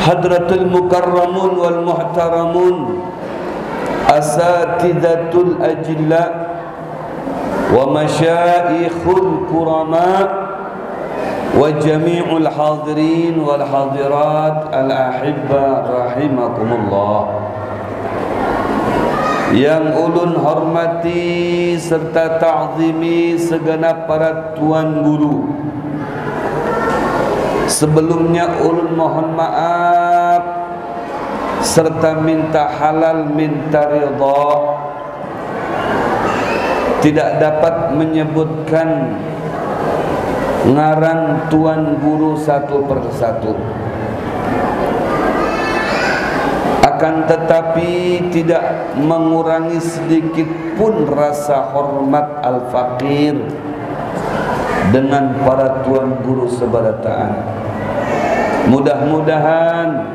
Hadratul mukarramun wal muhtaramun, asatidatul ajilla wa masyaikhul kurama wa jami'ul hadirin wal hadirat al ahibba rahimakumullah. Yang ulun hormati serta ta'zimi segenap para tuan guru. Sebelumnya ulun mohon maaf serta minta halal minta ridha, tidak dapat menyebutkan ngaran tuan guru satu persatu. Akan tetapi tidak mengurangi sedikit pun rasa hormat al-faqir dengan para tuan guru sebarataan. Mudah-mudahan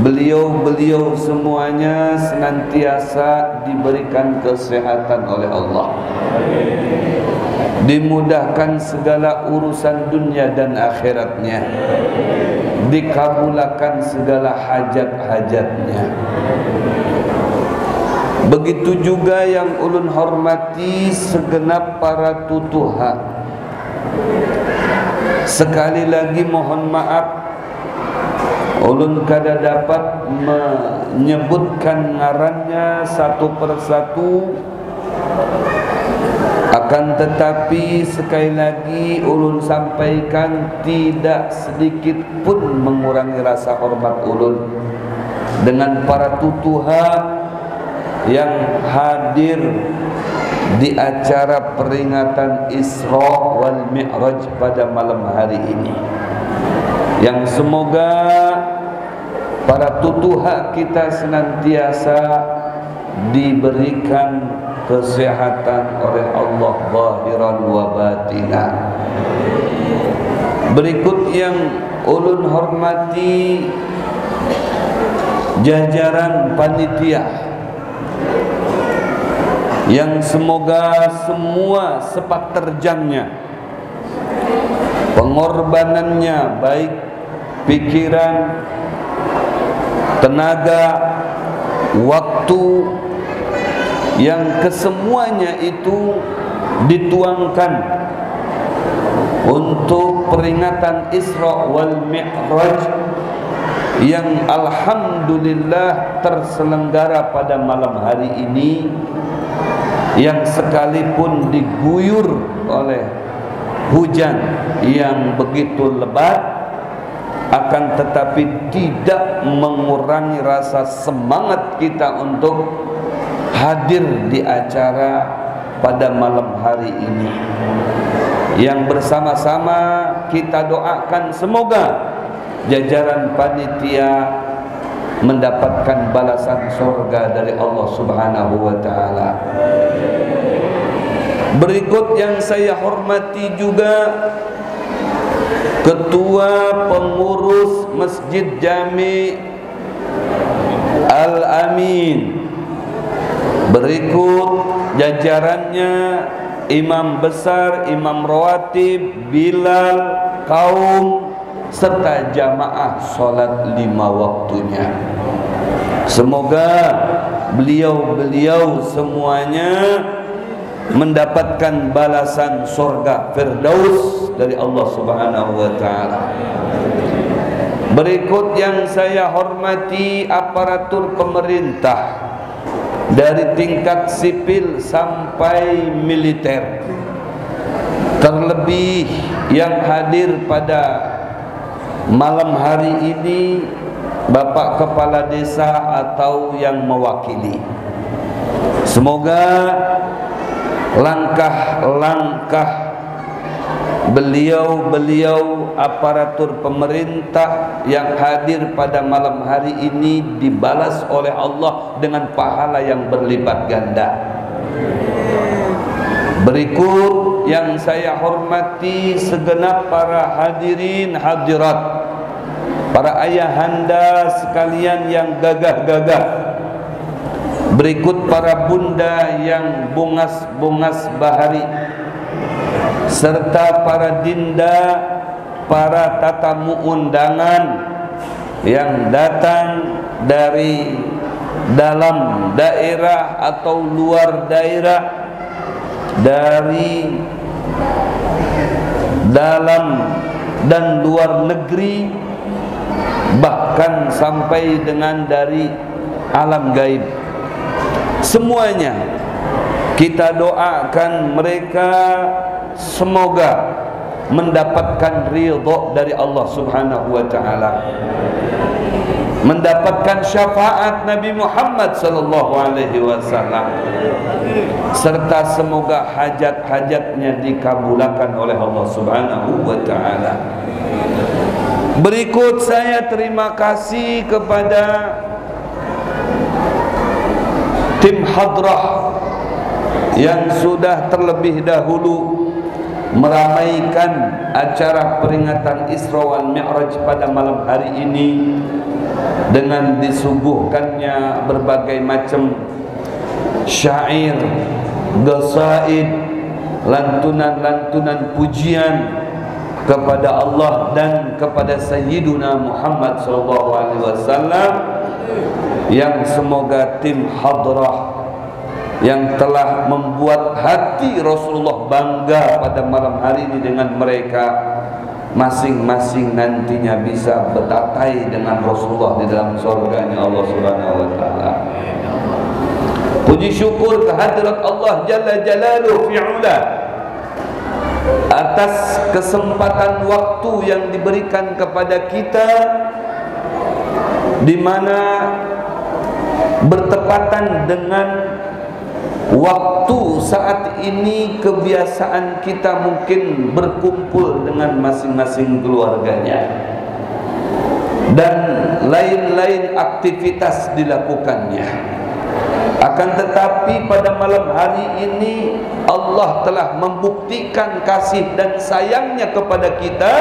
beliau-beliau semuanya senantiasa diberikan kesehatan oleh Allah, dimudahkan segala urusan dunia dan akhiratnya, dikabulkan segala hajat-hajatnya. Begitu juga yang ulun hormati segenap para tutuha. Sekali lagi mohon maaf, ulun kada dapat menyebutkan ngarannya satu persatu. Akan tetapi sekali lagi ulun sampaikan, tidak sedikit pun mengurangi rasa hormat ulun dengan para tutuha yang hadir di acara peringatan Isra wal Mi'raj pada malam hari ini, yang semoga para tutuha kita senantiasa diberikan kesehatan oleh Allah zahiran wa batinan. Berikut yang ulun hormati jajaran panitia, yang semoga semua sepak terjangnya, pengorbanannya baik pikiran, tenaga, waktu, yang kesemuanya itu dituangkan untuk peringatan Isra wal Mi'raj yang alhamdulillah terselenggara pada malam hari ini, yang sekalipun diguyur oleh hujan yang begitu lebat, akan tetapi tidak mengurangi rasa semangat kita untuk hadir di acara pada malam hari ini, yang bersama-sama kita doakan semoga jajaran panitia mendapatkan balasan surga dari Allah Subhanahu wa taala. Berikut yang saya hormati juga Ketua Pengurus Masjid Jami Al-Amin. Berikut jajarannya imam besar, imam rawatib, bilal, kaum, serta jamaah solat 5 waktunya. Semoga beliau-beliau semuanya mendapatkan balasan surga Firdaus dari Allah Subhanahu wa taala. Berikut yang saya hormati aparatur pemerintah dari tingkat sipil sampai militer, terlebih yang hadir pada malam hari ini Bapak Kepala Desa atau yang mewakili. Semoga langkah-langkah beliau-beliau aparatur pemerintah yang hadir pada malam hari ini dibalas oleh Allah dengan pahala yang berlipat ganda. Berikut yang saya hormati segenap para hadirin hadirat, para ayahanda sekalian yang gagah-gagah. Berikut para bunda yang bungas-bungas bahari, serta para dinda, para tatamu undangan, yang datang dari dalam daerah atau luar daerah, dari dalam dan luar negeri, bahkan sampai dengan dari alam gaib. Semuanya kita doakan mereka semoga mendapatkan ridha dari Allah Subhanahu wa taala, mendapatkan syafaat Nabi Muhammad sallallahu alaihi wasallam, serta semoga hajat-hajatnya dikabulkan oleh Allah Subhanahu wa taala. Berikut saya terima kasih kepada tim hadrah yang sudah terlebih dahulu meramaikan acara peringatan Isra wal Mi'raj pada malam hari ini dengan disuguhkannya berbagai macam syair, qasaid, lantunan-lantunan pujian kepada Allah dan kepada Sayyiduna Muhammad SAW, yang semoga tim hadrah yang telah membuat hati Rasulullah bangga pada malam hari ini dengan mereka, masing-masing nantinya bisa bertatai dengan Rasulullah di dalam surganya Allah Subhanahu wa taala. Puji syukur kehadirat Allah Jalla Jalaluhu fi'ula atas kesempatan waktu yang diberikan kepada kita, di mana bertepatan dengan waktu saat ini kebiasaan kita mungkin berkumpul dengan masing-masing keluarganya dan lain-lain aktivitas dilakukannya. Akan tetapi pada malam hari ini Allah telah membuktikan kasih dan sayangnya kepada kita,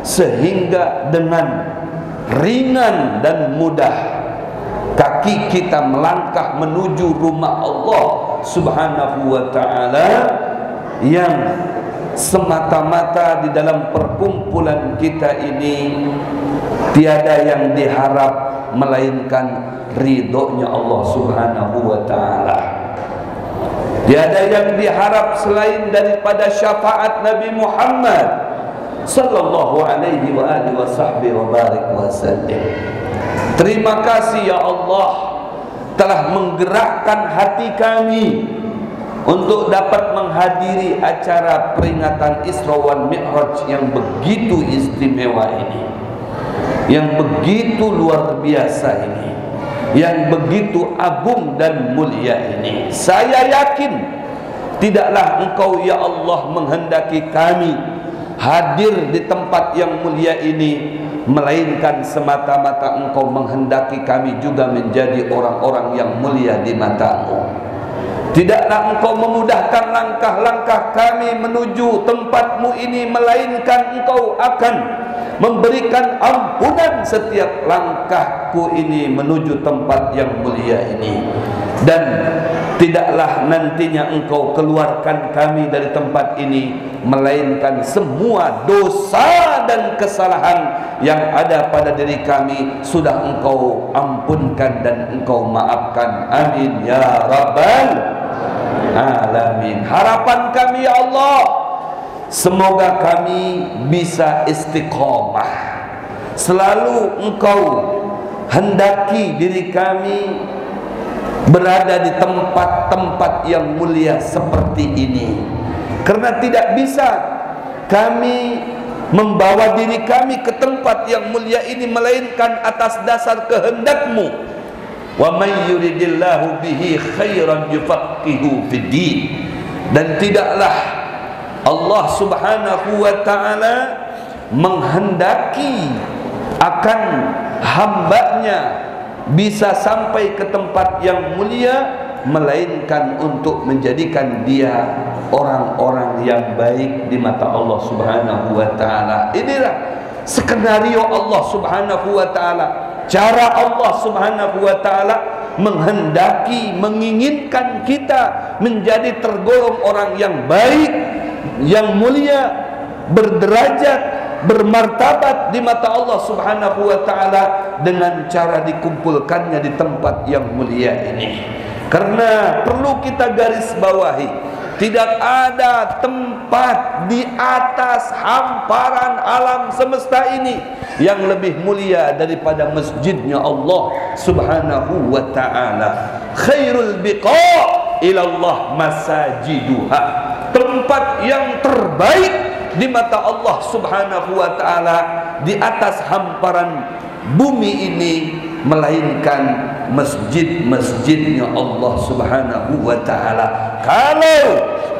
sehingga dengan ringan dan mudah kaki kita melangkah menuju rumah Allah Subhanahu wa ta'ala, yang semata-mata di dalam perkumpulan kita ini tiada yang diharap melainkan ridhonya Allah Subhanahu wa ta'ala. Tiada yang diharap selain daripada syafaat Nabi Muhammad sallallahu alaihi wa alihi wa sahbihi wa barik wa sallim. Terima kasih ya Allah telah menggerakkan hati kami untuk dapat menghadiri acara peringatan Isra wal Mi'raj yang begitu istimewa ini, yang begitu luar biasa ini, yang begitu agung dan mulia ini. Saya yakin tidaklah Engkau ya Allah menghendaki kami hadir di tempat yang mulia ini melainkan semata-mata Engkau menghendaki kami juga menjadi orang-orang yang mulia di mata-Mu. Tidaklah Engkau memudahkan langkah-langkah kami menuju tempat-Mu ini, melainkan Engkau akan memberikan ampunan setiap langkahku ini menuju tempat yang mulia ini. Dan tidaklah nantinya Engkau keluarkan kami dari tempat ini melainkan semua dosa dan kesalahan yang ada pada diri kami sudah Engkau ampunkan dan Engkau maafkan. Amin ya rabbal alamin. Harapan kami ya Allah, semoga kami bisa istiqomah, selalu Engkau hendaki diri kami berada di tempat-tempat yang mulia seperti ini. Karena tidak bisa kami membawa diri kami ke tempat yang mulia ini melainkan atas dasar kehendak-Mu. Wa may yuridillahu bihi khairan yufaqihu fid din. Dan tidaklah Allah Subhanahu wa taala menghendaki akan hamba-Nya bisa sampai ke tempat yang mulia melainkan untuk menjadikan dia orang-orang yang baik di mata Allah Subhanahu wa taala. Inilah skenario Allah Subhanahu wa taala, cara Allah Subhanahu wa taala menghendaki, menginginkan kita menjadi tergolong orang yang baik, yang mulia, berderajat bermartabat di mata Allah Subhanahu wa ta'ala dengan cara dikumpulkannya di tempat yang mulia ini. Karena perlu kita garis bawahi, tidak ada tempat di atas hamparan alam semesta ini yang lebih mulia daripada masjidnya Allah Subhanahu wa ta'ala. Khairul biqa' ilallah masajiduha. Tempat yang terbaik di mata Allah Subhanahu wa ta'ala di atas hamparan bumi ini melainkan masjid-masjidnya Allah Subhanahu wa ta'ala. Kalau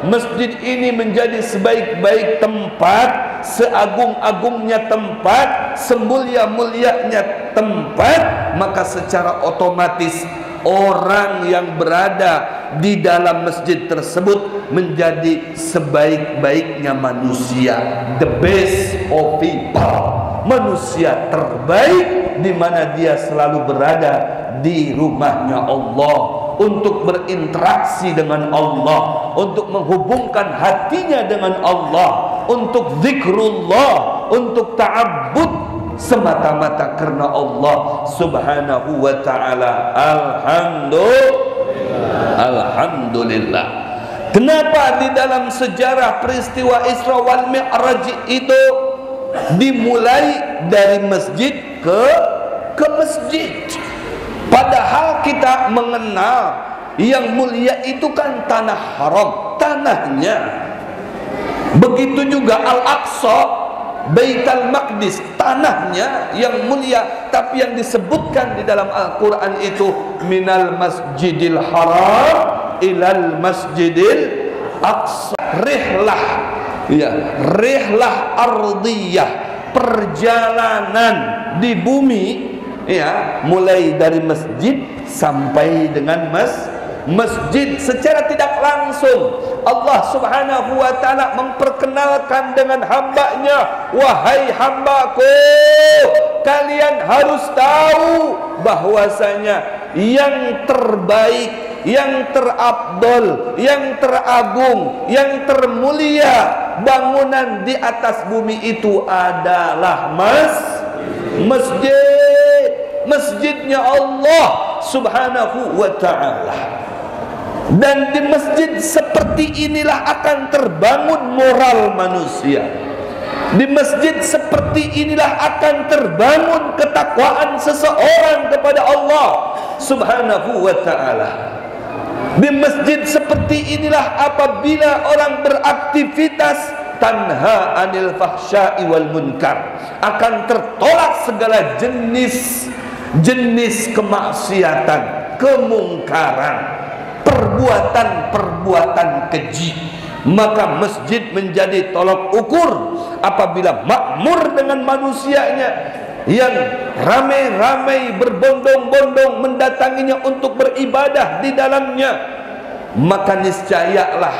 masjid ini menjadi sebaik-baik tempat, seagung-agungnya tempat, semulia-mulianya tempat, maka secara otomatis orang yang berada di dalam masjid tersebut menjadi sebaik-baiknya manusia, the best of people, manusia terbaik, di mana dia selalu berada di rumahnya Allah untuk berinteraksi dengan Allah, untuk menghubungkan hatinya dengan Allah, untuk zikrullah, untuk ta'abbud semata-mata karena Allah Subhanahu wa ta'ala. Alhamdulillah. Kenapa di dalam sejarah peristiwa Isra wal Mi'raj itu dimulai dari masjid ke masjid? Padahal kita mengenal yang mulia itu kan tanah haram, tanahnya. Begitu juga Al-Aqsa, Baitul Maqdis, tanahnya yang mulia. Tapi yang disebutkan di dalam Al-Quran itu minal masjidil haram ilal masjidil aqsa. Rihlah, ya, rihlah ardiyah, perjalanan di bumi, ya, mulai dari masjid sampai dengan masjid. Secara tidak langsung Allah Subhanahu wa ta'ala memperkenalkan dengan hambanya, wahai hambaku, kalian harus tahu bahwasanya yang terbaik, yang terafdol, yang teragung, yang termulia bangunan di atas bumi itu adalah masjid. Masjidnya Allah Subhanahu wa ta'ala. Dan di masjid seperti inilah akan terbangun moral manusia. Di masjid seperti inilah akan terbangun ketakwaan seseorang kepada Allah Subhanahu wa ta'ala. Di masjid seperti inilah apabila orang beraktivitas tanha anil fahsya'i wal munkar, akan tertolak segala jenis kemaksiatan, kemungkaran, perbuatan-perbuatan keji. Maka masjid menjadi tolok ukur apabila makmur dengan manusianya yang ramai-ramai berbondong-bondong mendatanginya untuk beribadah di dalamnya, maka niscayalah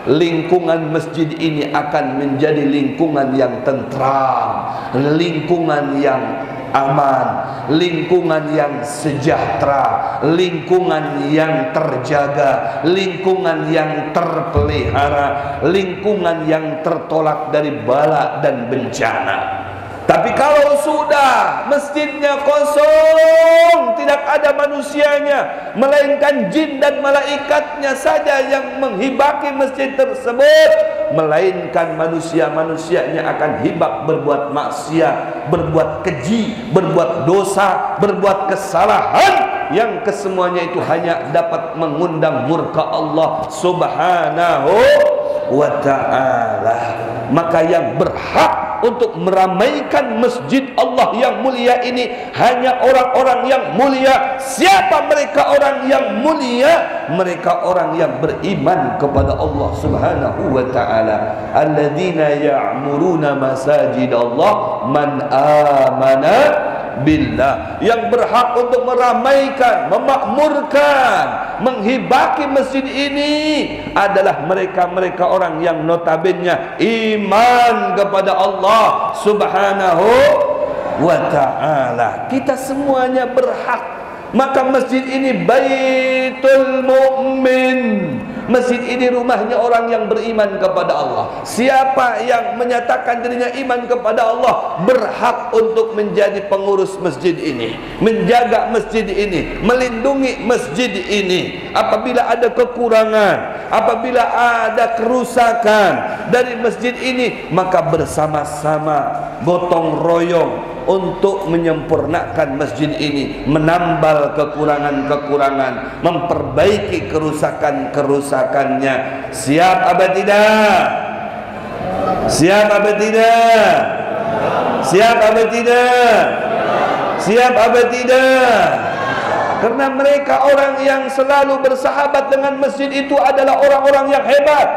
lingkungan masjid ini akan menjadi lingkungan yang tentram, lingkungan yang aman, lingkungan yang sejahtera, lingkungan yang terjaga, lingkungan yang terpelihara, lingkungan yang tertolak dari bala dan bencana. Tapi kalau sudah masjidnya kosong, tidak ada manusianya, melainkan jin dan malaikatnya saja yang menghibaki masjid tersebut, melainkan manusia-manusianya akan hibak berbuat maksiat, berbuat keji, berbuat dosa, berbuat kesalahan, yang kesemuanya itu hanya dapat mengundang murka Allah Subhanahu wa ta'ala. Maka yang berhak untuk meramaikan masjid Allah yang mulia ini hanya orang-orang yang mulia. Siapa mereka orang yang mulia? Mereka orang yang beriman kepada Allah Subhanahu wa ta'ala. Alladzina ya'muruna masajid Allah man amana billah. Yang berhak untuk meramaikan, memakmurkan, menghibaki masjid ini adalah mereka-mereka orang yang notabene iman kepada Allah Subhanahu wa ta'ala. Kita semuanya berhak. Maka masjid ini baitul mu'min, Masjid ini rumahnya orang yang beriman kepada Allah. Siapa yang menyatakan dirinya iman kepada Allah berhak untuk menjadi pengurus masjid ini, menjaga masjid ini, melindungi masjid ini. Apabila ada kekurangan, apabila ada kerusakan dari masjid ini, maka bersama-sama gotong royong untuk menyempurnakan masjid ini, menambal kekurangan-kekurangan, memperbaiki kerusakan-kerusakannya. Siap apa tidak? Siap apa tidak? Siap apa tidak? Siap apa tidak? Karena mereka orang yang selalu bersahabat dengan masjid itu adalah orang-orang yang hebat,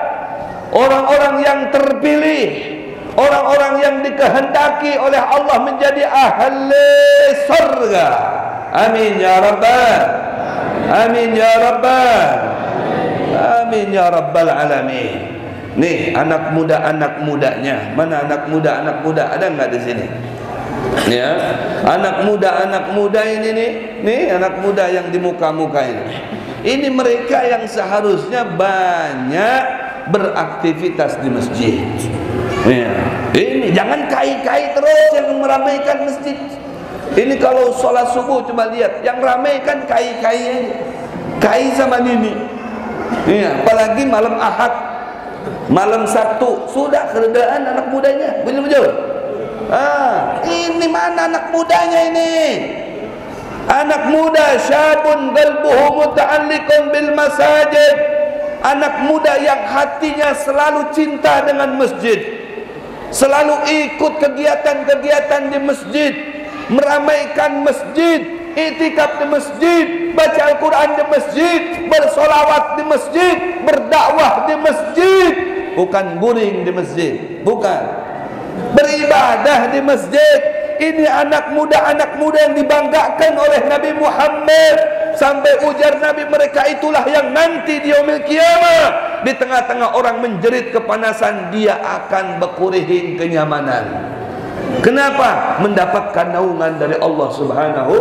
orang-orang yang terpilih, orang-orang yang dikehendaki oleh Allah menjadi ahli surga. Amin ya rabbal, amin ya rabbal, amin ya rabbal alamin. Nih anak mudanya, mana anak muda ada nggak di sini? Ya, anak muda ini nih anak muda yang di muka-muka ini mereka yang seharusnya banyak beraktivitas di masjid. Ya. Ini jangan kai-kai terus yang meramaikan masjid. Ini kalau sholat subuh coba lihat, yang ramaikan kai-kai, kai sama nini. Ya, apalagi malam Ahad, malam Sabtu sudah keredaan anak mudanya, betul-betul. Ini mana anak mudanya ini? Anak muda syabun qalbuhu muta'alliqun bil masajid. Anak muda yang hatinya selalu cinta dengan masjid, selalu ikut kegiatan-kegiatan di masjid, meramaikan masjid, iktikaf di masjid, baca Al-Quran di masjid, bersolawat di masjid, berdakwah di masjid, bukan guring di masjid, bukan, beribadah di masjid. Ini anak muda yang dibanggakan oleh Nabi Muhammad. Sampai ujar Nabi, mereka itulah yang nanti di yaumil qiyamah, di tengah-tengah orang menjerit kepanasan, dia akan berkurih kenyamanan. Kenapa? Mendapatkan naungan dari Allah Subhanahu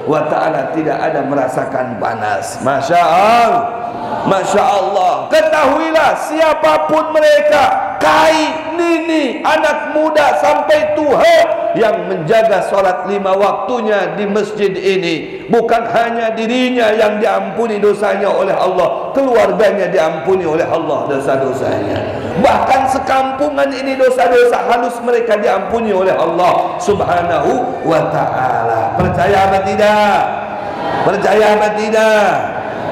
wa ta'ala, tidak ada merasakan panas. Masya Allah, Masya Allah. Ketahuilah siapapun mereka, kai, nini, anak muda sampai tua, yang menjaga sholat 5 waktunya di masjid ini, bukan hanya dirinya yang diampuni dosanya oleh Allah, keluarganya diampuni oleh Allah dosa-dosanya, bahkan sekampungan ini dosa-dosa halus mereka diampuni oleh Allah Subhanahu wa ta'ala. Percaya apa tidak? Percaya apa tidak?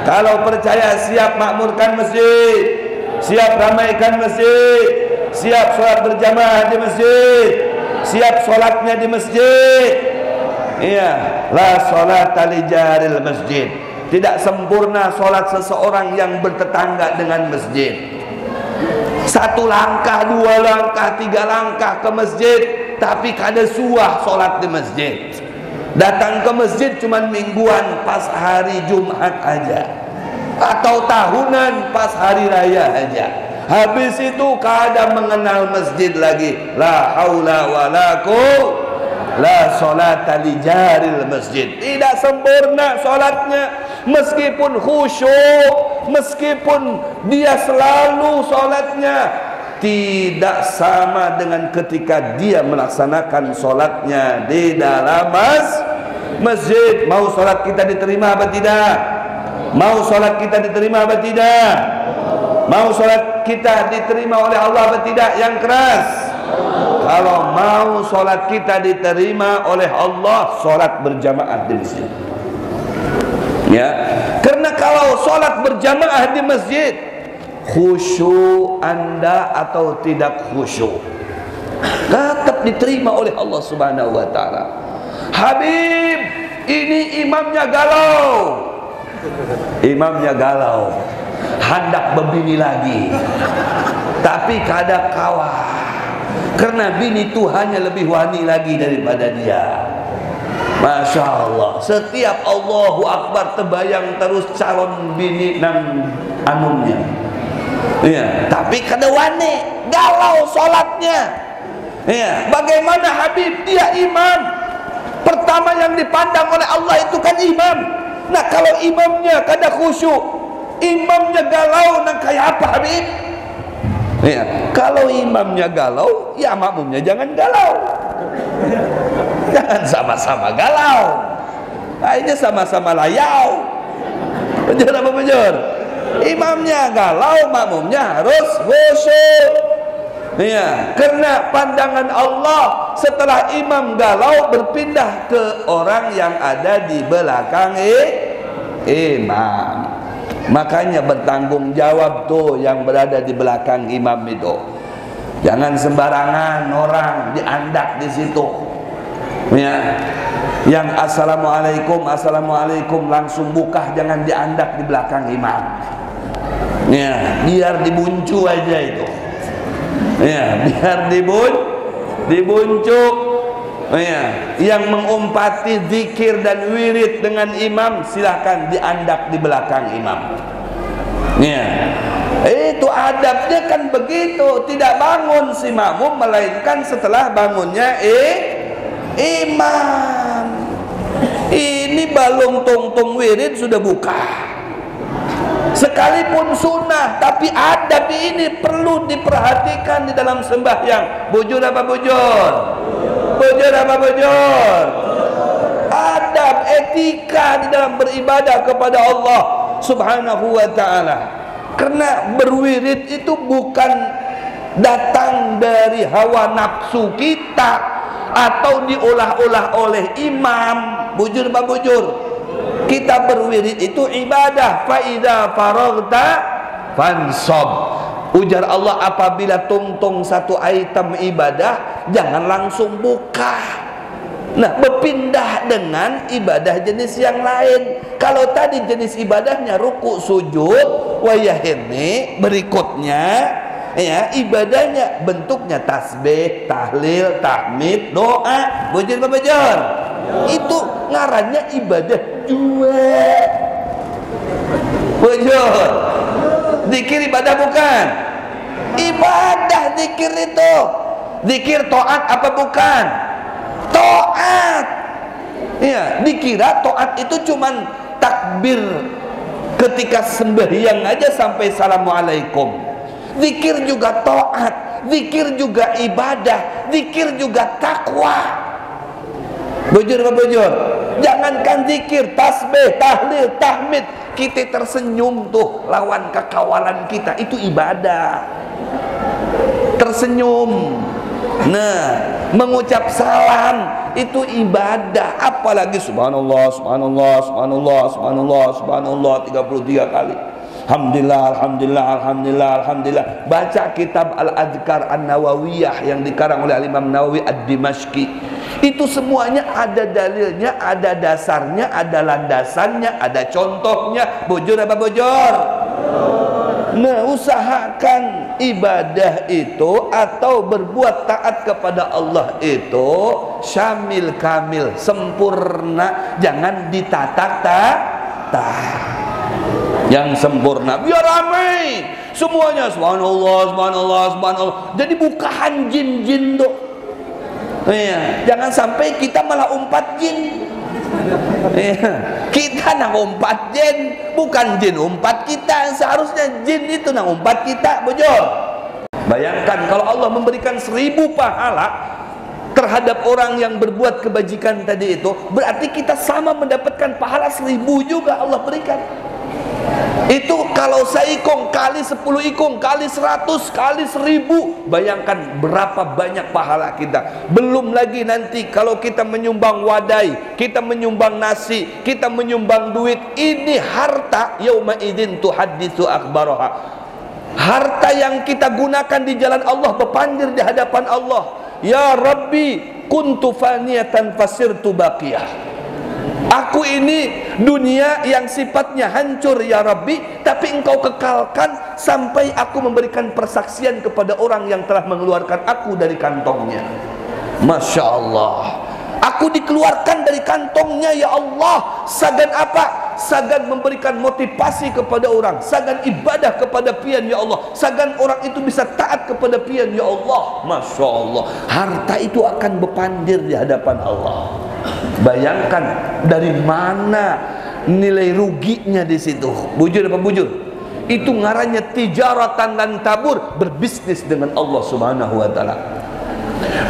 Kalau percaya, siap makmurkan masjid, siap ramaikan masjid, siap sholat berjamaah di masjid, siap sholatnya di masjid. Iya, la sholata li jaril masjid. Tidak sempurna sholat seseorang yang bertetangga dengan masjid. 1 langkah, 2 langkah, 3 langkah ke masjid, tapi kada suah sholat di masjid. Datang ke masjid cuman mingguan pas hari Jumat aja, atau tahunan pas hari raya aja. Habis itu kadang mengenal masjid lagi. La haula wala quwwata la sholata li jaril masjid. Tidak sempurna sholatnya, meskipun khusyuk, meskipun dia selalu sholatnya, tidak sama dengan ketika dia melaksanakan sholatnya di dalam masjid. Mau sholat kita diterima apa tidak? Mau sholat kita diterima apa tidak? Mau sholat kita diterima oleh Allah apa tidak? Yang keras. Kalau mau sholat kita diterima oleh Allah, sholat berjamaah di masjid. Ya, karena kalau sholat berjamaah di masjid, khusyuk Anda atau tidak khusyuk, tetap diterima oleh Allah Subhanahu wa ta'ala. Habib, ini imamnya galau, imamnya galau, hendak berbini lagi, tapi kada kawah, karena bini itu hanya lebih wani lagi daripada dia. Masya Allah, setiap Allahu Akbar terbayang terus calon bini nang anumnya. Ya, tapi kada wani, galau sholatnya. Ya, bagaimana Habib? Dia imam. Pertama yang dipandang oleh Allah itu kan imam. Nah, kalau imamnya kada khusyuk, Imamnya galau nang kayak apa Habib? Ya, kalau imamnya galau, ya makmumnya jangan galau. Jangan sama-sama galau. Akhirnya sama-sama layau. Benar apa benar? Imamnya galau, makmumnya harus khusyuk. Ya, karena pandangan Allah setelah imam galau berpindah ke orang yang ada di belakang imam. Makanya bertanggung jawab tuh yang berada di belakang imam itu. Jangan sembarangan orang diandak di situ. Ya. Yang assalamualaikum langsung buka, jangan diandak di belakang imam. Ya, biar dibuncu aja itu. Ya, biar dibuncuk. Ya, yang mengumpati zikir dan wirid dengan imam silahkan diandak di belakang imam. Ya, itu adabnya kan begitu. Tidak bangun si makmum melainkan setelah bangunnya imam. Ini balung tong-tong wirid sudah buka. Sekalipun sunnah, tapi adab ini perlu diperhatikan di dalam sembahyang. Bujur apa bujur? Bujur apa bujur? Adab, etika di dalam beribadah kepada Allah Subhanahu wa ta'ala. Karena berwirid itu bukan datang dari hawa nafsu kita atau diolah-olah oleh imam. Bujur apa bujur? Kita berwirid itu ibadah. Fa idza faraghta fansab. Ujar Allah, apabila tungtung satu item ibadah, jangan langsung buka. Nah, berpindah dengan ibadah jenis yang lain. Kalau tadi jenis ibadahnya ruku, sujud, wayahini, berikutnya ya ibadahnya bentuknya tasbih, tahlil, tahmid, doa. Bujur apa bujur? Itu ngarannya ibadah dua. Bujur. Zikir ibadah bukan? Ibadah zikir itu. Zikir taat apa bukan? Taat. Ya, dikira taat itu cuman takbir ketika sembahyang aja sampai assalamualaikum. Zikir juga taat, zikir juga ibadah, zikir juga takwa. Bujur apa bujur? Jangankan zikir, tasbih, tahlil, tahmid, kita tersenyum tuh lawan kekawalan kita, itu ibadah. Tersenyum, nah, mengucap salam itu ibadah. Apalagi subhanallah, subhanallah, subhanallah, subhanallah, subhanallah 33 kali. Alhamdulillah, alhamdulillah, alhamdulillah, alhamdulillah. Baca kitab Al-Adhkar An-Nawawiyah yang dikarang oleh Imam Nawawi Ad-Dimashqi. Itu semuanya ada dalilnya, ada dasarnya, ada landasannya, ada contohnya. Bujur apa bujur? Nah, usahakan ibadah itu atau berbuat taat kepada Allah itu syamil kamil, sempurna, jangan ditatak-tatak. Yang sempurna biar ramai semuanya subhanallah, subhanallah, subhanallah. Jadi bukaan jin-jin tuh. Ya, jangan sampai kita malah umpat jin. Ya, kita nang umpat jin, bukan jin umpat kita. Seharusnya jin itu nang umpat kita, bujur. Bayangkan kalau Allah memberikan 1000 pahala terhadap orang yang berbuat kebajikan tadi itu, berarti kita sama mendapatkan pahala 1000 juga Allah berikan. Itu kalau seikung kali 10 ikung kali 100 kali 1000, bayangkan berapa banyak pahala kita. Belum lagi nanti kalau kita menyumbang wadai, kita menyumbang nasi, kita menyumbang duit. Ini harta yauma idzin tuhadditsu akhbaraha. Harta yang kita gunakan di jalan Allah berpanjir di hadapan Allah. Ya Rabbi kuntu faniyatan fasirtu baqiyah. Aku ini dunia yang sifatnya hancur ya Rabbi, tapi engkau kekalkan sampai aku memberikan persaksian kepada orang yang telah mengeluarkan aku dari kantongnya. Masya Allah, aku dikeluarkan dari kantongnya ya Allah. Sagan apa? Sagan memberikan motivasi kepada orang, sagan ibadah kepada pian ya Allah, sagan orang itu bisa taat kepada pian ya Allah. Masya Allah, harta itu akan berpandir di hadapan Allah. Bayangkan dari mana nilai ruginya di situ. Bujur apa bujur? Itu ngarannya tijaratan lan tabur, berbisnis dengan Allah Subhanahu wa taala.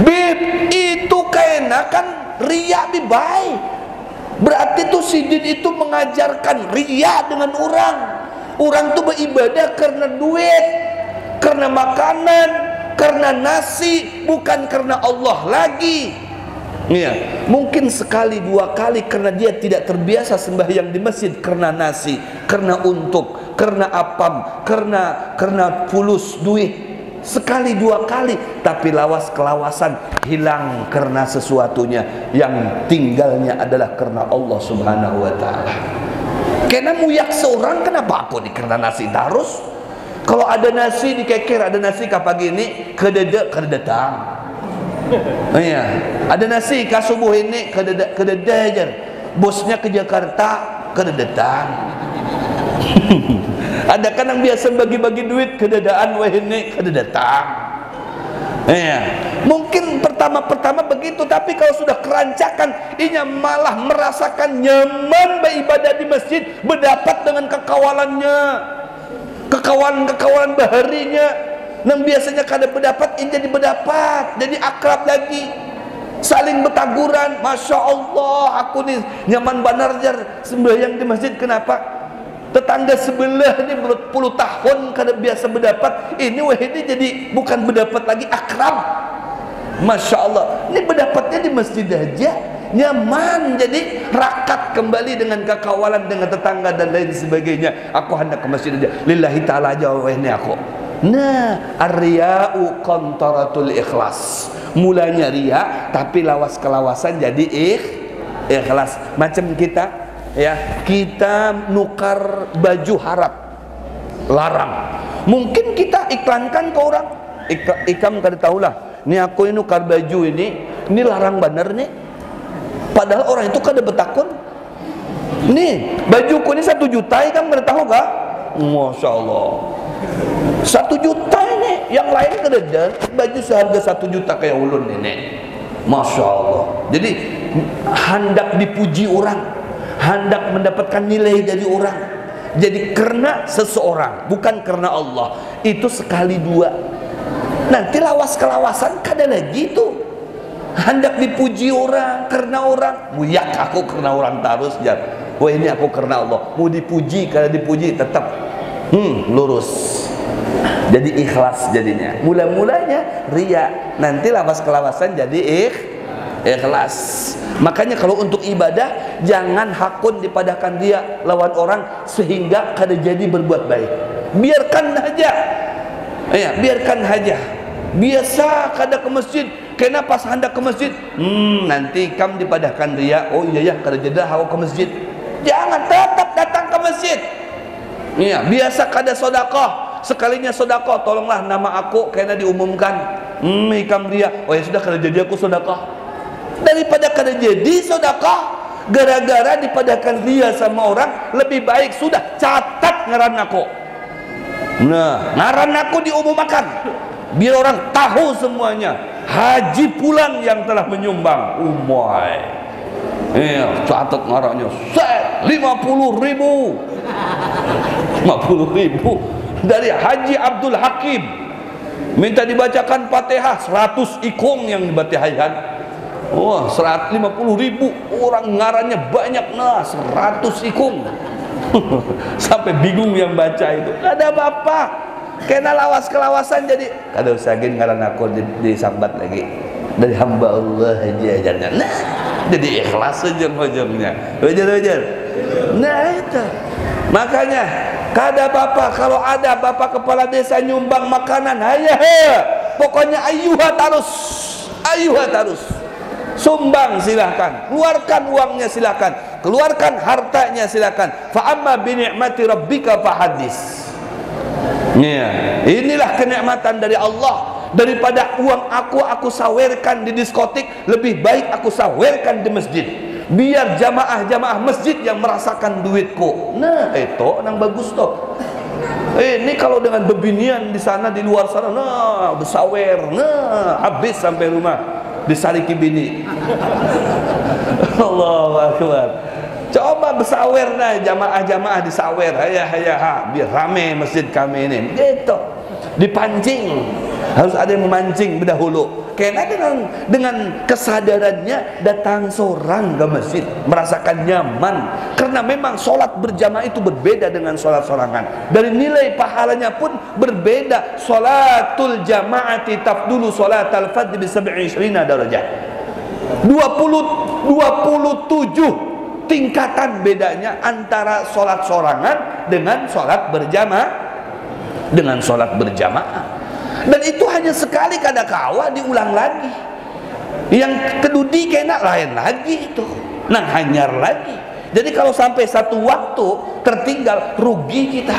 Bib, itu kayaknya kan riya bibai. Berarti tuh sidin itu mengajarkan riya dengan orang. Orang tuh beribadah karena duit, karena makanan, karena nasi, bukan karena Allah lagi. Ya, mungkin sekali dua kali karena dia tidak terbiasa sembahyang di masjid karena nasi, karena untuk, karena apam, karena fulus duit. Sekali dua kali, tapi lawas kelawasan hilang karena sesuatunya, yang tinggalnya adalah karena Allah Subhanahu wa taala. Karena muyak seorang kenapa aku karena nasi terus? Kalau ada nasi dikeker, ada nasi ke pagi ini kedatang. Oh iya, ada nasi ke subuh ini kedatang. Bosnya ke Jakarta kedatang. Ada kan yang biasa bagi-bagi duit kedadaan wah ini kedatang. Iya, mungkin pertama-pertama begitu, tapi kalau sudah kerancakan, inya malah merasakan nyaman beribadah di masjid, berdapat dengan kekawalannya, kekawalan baharinya, yang biasanya kada berdapat, ini jadi berdapat, jadi akrab lagi, saling bertaguran. Masya Allah, aku nih nyaman banar jar sembahyang di masjid. Kenapa? Tetangga sebelah ini berpuluh tahun kada biasa berdapat, ini wah ini jadi bukan berdapat lagi, akrab. Masya Allah, ini berdapatnya di masjid aja nyaman, jadi rakat kembali dengan kekawalan dengan tetangga dan lain sebagainya. Aku hendak ke masjid aja lillahi ta'ala aja wah ini aku. Nah, ar-riya'u qantaratul ikhlas. Mulanya riya, tapi lawas kelawasan jadi ikhlas. Macam kita, ya, kita nukar baju harap, larang. Mungkin kita iklankan ke orang, ikam kada tahulah, ini aku ini nukar baju ini larang bener nih. Padahal orang itu kada betakun. Nih, bajuku ini 1 juta, ikam kada tahu kah? Masya Allah, 1 juta ini, yang lain kada ada baju seharga 1 juta kayak ulun ini. Masya Allah. Jadi hendak dipuji orang, hendak mendapatkan nilai dari orang. Jadi karena seseorang, bukan karena Allah. Itu sekali dua, nanti lawas kelawasan kada lagi itu. Hendak dipuji orang, karena orang, buyak aku karena orang terus jar. Wah ini aku karena Allah. Mau dipuji, kada dipuji tetap lurus. Jadi ikhlas jadinya. Mula-mulanya riya, nanti lawas kelawasan jadi ikhlas. Makanya kalau untuk ibadah jangan hakun dipadahkan dia lawan orang sehingga kada jadi berbuat baik. Biarkan aja. Ya, biarkan aja. Biasa kada ke masjid, kena pas hendak ke masjid, nanti kam dipadahkan dia. Oh iya ya, kada jadi aku ke masjid. Jangan, tetap datang ke masjid. Iya, biasa kada sedekah, sekalinya sedekah, tolonglah nama aku kena diumumkan. Ikam dia, oh ya sudah kada jadi aku sedekah. Daripada kada jadi sedekah gara-gara dipadahkan dia sama orang, lebih baik sudah catat ngaran aku. Nah, ngaran aku diumumkan biar orang tahu semuanya. Haji pulang yang telah menyumbang. Umay. Iya, catat ngarannya. Set 50.000. 50.000 dari Haji Abdul Hakim. Minta dibacakan Fatihah 100 ikung yang dibacakan. Wah, 150.000 orang ngarannya banyak, nah 100 ikung. Sampai bingung yang baca itu. Ada apa-apa, kena lawas kelawasan jadi kada usah gin ngaran aku disambat lagi dari hamba Allah aja jangan. Nah, jadi ikhlas saja ujungnya. Wajar. Nah itu. Makanya kada apa-apa kalau ada bapak kepala desa nyumbang makanan, pokoknya ayuha terus. Sumbang silahkan, keluarkan uangnya silahkan, keluarkan hartanya silahkan. Fa amma bi ni'mati rabbika fahadis. Ya, inilah kenikmatan dari Allah. Daripada uang aku sawerkan di diskotik, lebih baik aku sawerkan di masjid. Biar jamaah masjid yang merasakan duitku. Nah, itu yang bagus toh. Ini kalau dengan bebinian di sana di luar sana, nah bersawer, nah habis sampai rumah disariki bini. Allahu Akbar. Coba apa bersawer dah, jamaah-jamaah disawer, hayah biar rame masjid kami ini, gitu. Dipancing, harus ada yang memancing berdahulu. Karena dengan kesadarannya datang seorang ke masjid, merasakan nyaman. Karena memang solat berjamaah itu berbeda dengan solat sorangan. Dari nilai pahalanya pun berbeda. Solatul jamaati tafdulu solatal fadli bi 27 darajah. 27 tingkatan bedanya antara solat sorangan dengan solat berjamaah. Dan itu hanya sekali kada kawa diulang lagi. Yang kedudi kena lain lagi itu. Nah, hanyar lagi. Jadi kalau sampai satu waktu tertinggal, rugi kita.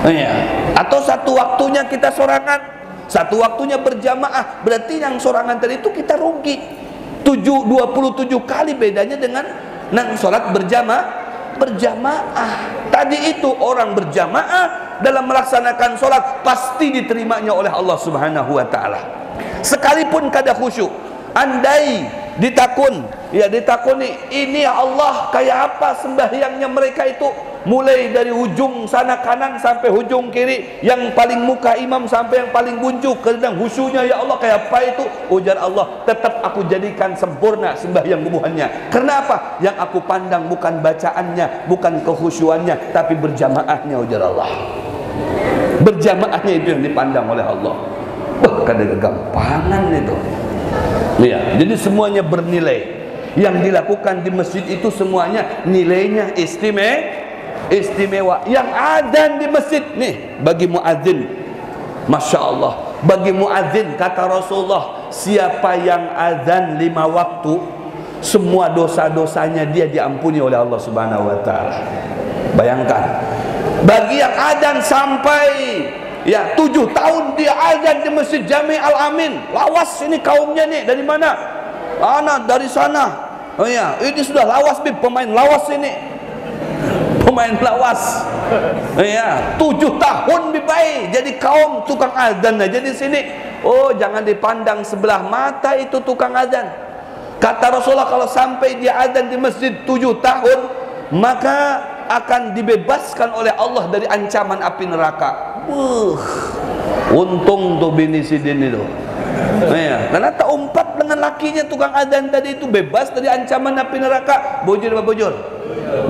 Ya. Atau satu waktunya kita sorangan, satu waktunya berjamaah, berarti yang sorangan tadi itu kita rugi. 27 kali bedanya dengan sholat berjamaah. Tadi itu orang berjamaah dalam melaksanakan solat pasti diterimanya oleh Allah Subhanahu wa ta'ala. Sekalipun kada khusyuk, andai ditakuni ini Allah kayak apa sembahyangnya mereka itu, mulai dari ujung sana kanan sampai ujung kiri, yang paling muka imam sampai yang paling buncuk, kadang khusyuknya ya Allah kayak apa itu, ujar Allah, tetap aku jadikan sempurna sembahyang bubuhannya. Kenapa? Yang aku pandang bukan bacaannya, bukan kekhusyuannya, tapi berjamaahnya, ujar Allah. Berjamaahnya itu yang dipandang oleh Allah. Wah, kada kegampangan itu. Ya, jadi semuanya bernilai. Yang dilakukan di masjid itu semuanya nilainya istimewa. Yang adzan di masjid nih bagi muadzin, masya Allah, bagi muadzin kata Rasulullah, siapa yang adzan 5 waktu, semua dosa-dosanya dia diampuni oleh Allah Subhanahu wa ta'ala. Bayangkan, bagi yang adzan sampai 7 tahun dia adzan di Masjid Jami' Al-Amin, lawas ini kaumnya nih, dari mana? Anak dari sana. Oh ya, ini sudah lawas bib, pemain lawas ini. Pemain lawas. Ya, 7 tahun bibai jadi kaum tukang adzan aja di sini. Oh, jangan dipandang sebelah mata itu tukang adzan. Kata Rasulullah, kalau sampai dia adzan di masjid 7 tahun, maka akan dibebaskan oleh Allah dari ancaman api neraka. Untung tuh bini sidin itu. Ya, karena tak umpat dengan lakinya tukang adzan tadi itu bebas dari ancaman api neraka. Bujur.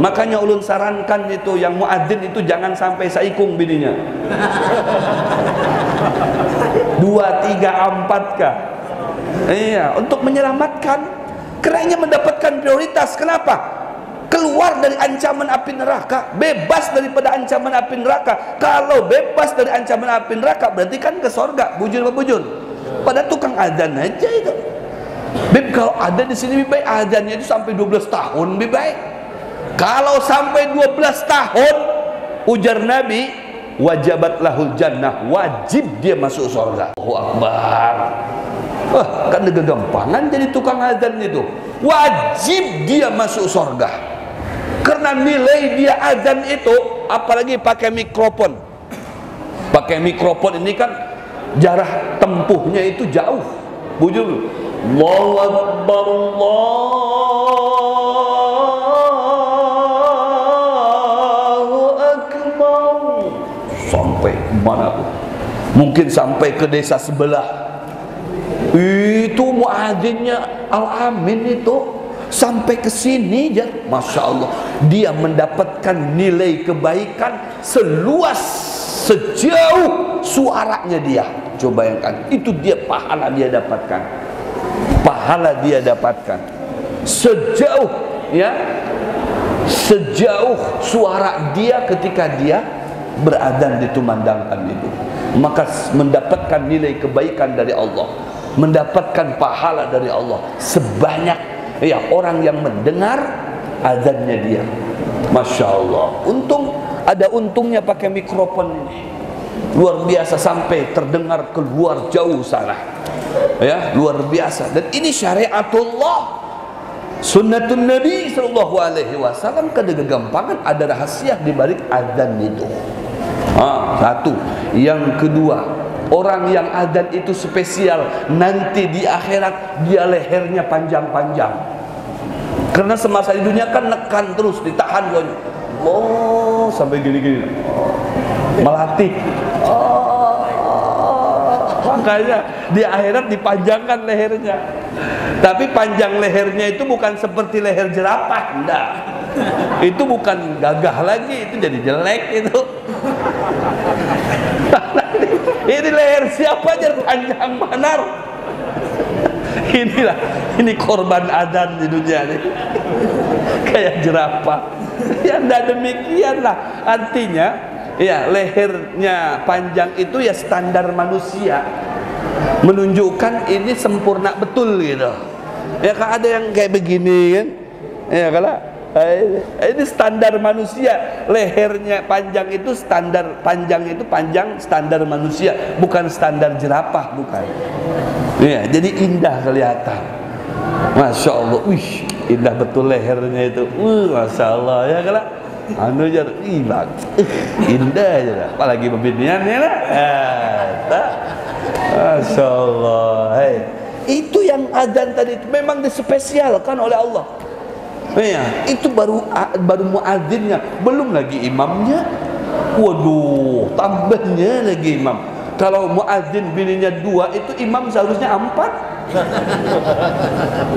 Makanya ulun sarankan itu yang muadzin itu jangan sampai saikung bininya. 2, 3, 4 kah? Iya, untuk menyelamatkan, kerana mendapatkan prioritas. Kenapa? Keluar dari ancaman api neraka, bebas daripada ancaman api neraka. Kalau bebas dari ancaman api neraka, berarti kan ke sorga. Bujur. Pada tukang adzan aja itu. Beb, kalau ada di sini lebih baik adzannya itu sampai 12 tahun lebih baik. Kalau sampai 12 tahun, ujar Nabi, wajabat lahul jannah, wajib dia masuk surga. Allahu Akbar. Wah, kan kegampangan jadi tukang adzan itu. Wajib dia masuk surga. Karena nilai dia adzan itu, apalagi pakai mikrofon. Pakai mikrofon ini kan jarak tempuhnya itu jauh. Bujur. Allahu Akbar, Allahu Akbar. Sampai mana tuh? Mungkin sampai ke desa sebelah. Itu muadzinnya Al-Amin itu sampai ke sini, masya Allah, dia mendapatkan nilai kebaikan seluas sejauh suaranya dia. Coba bayangkan, itu dia pahala dia dapatkan. Pahala dia dapatkan sejauh sejauh suara dia ketika dia beradzan ditumandangkan itu. Maka mendapatkan nilai kebaikan dari Allah, mendapatkan pahala dari Allah sebanyak orang yang mendengar azannya dia. Masya Allah. Untung, ada untungnya pakai mikrofon ini. Luar biasa, sampai terdengar keluar jauh sana. Ya, luar biasa. Dan ini syariatullah, sunnatun Nabi sallallahu alaihi wasallam. Kegampangan ada rahasia di balik azan itu. Satu. Yang kedua, orang yang adzan itu spesial, nanti di akhirat dia lehernya panjang-panjang. Karena semasa di dunia kan nekan terus, ditahan gonya. Oh, sampai gini-gini. Melatih. Makanya di akhirat dipanjangkan lehernya. Tapi panjang lehernya itu bukan seperti leher jerapah, enggak. Itu bukan gagah lagi, itu jadi jelek itu. Ini leher siapa aja panjang manar. Inilah, ini korban adzan di dunia ini. Kayak jerapah. Ya enggak demikian lah. Artinya ya lehernya panjang itu ya standar manusia, menunjukkan ini sempurna betul gitu. Ya kan ada yang kayak begini kan, ya kalau ini standar manusia, lehernya panjang itu standar, panjang itu panjang standar manusia, bukan standar jerapah, bukan. Ya, jadi indah kelihatan. Masya Allah, wih, indah betul lehernya itu. Masya Allah ya kalau anu jar ibak indah aja, apalagi pembiniannya lah. Masya Allah. Hey, itu yang adzan tadi itu memang dispesialkan oleh Allah. Ya, itu baru muadzinnya, belum lagi imamnya. Waduh, tambahnya lagi imam. Kalau muadzin bininya 2, itu imam seharusnya 4.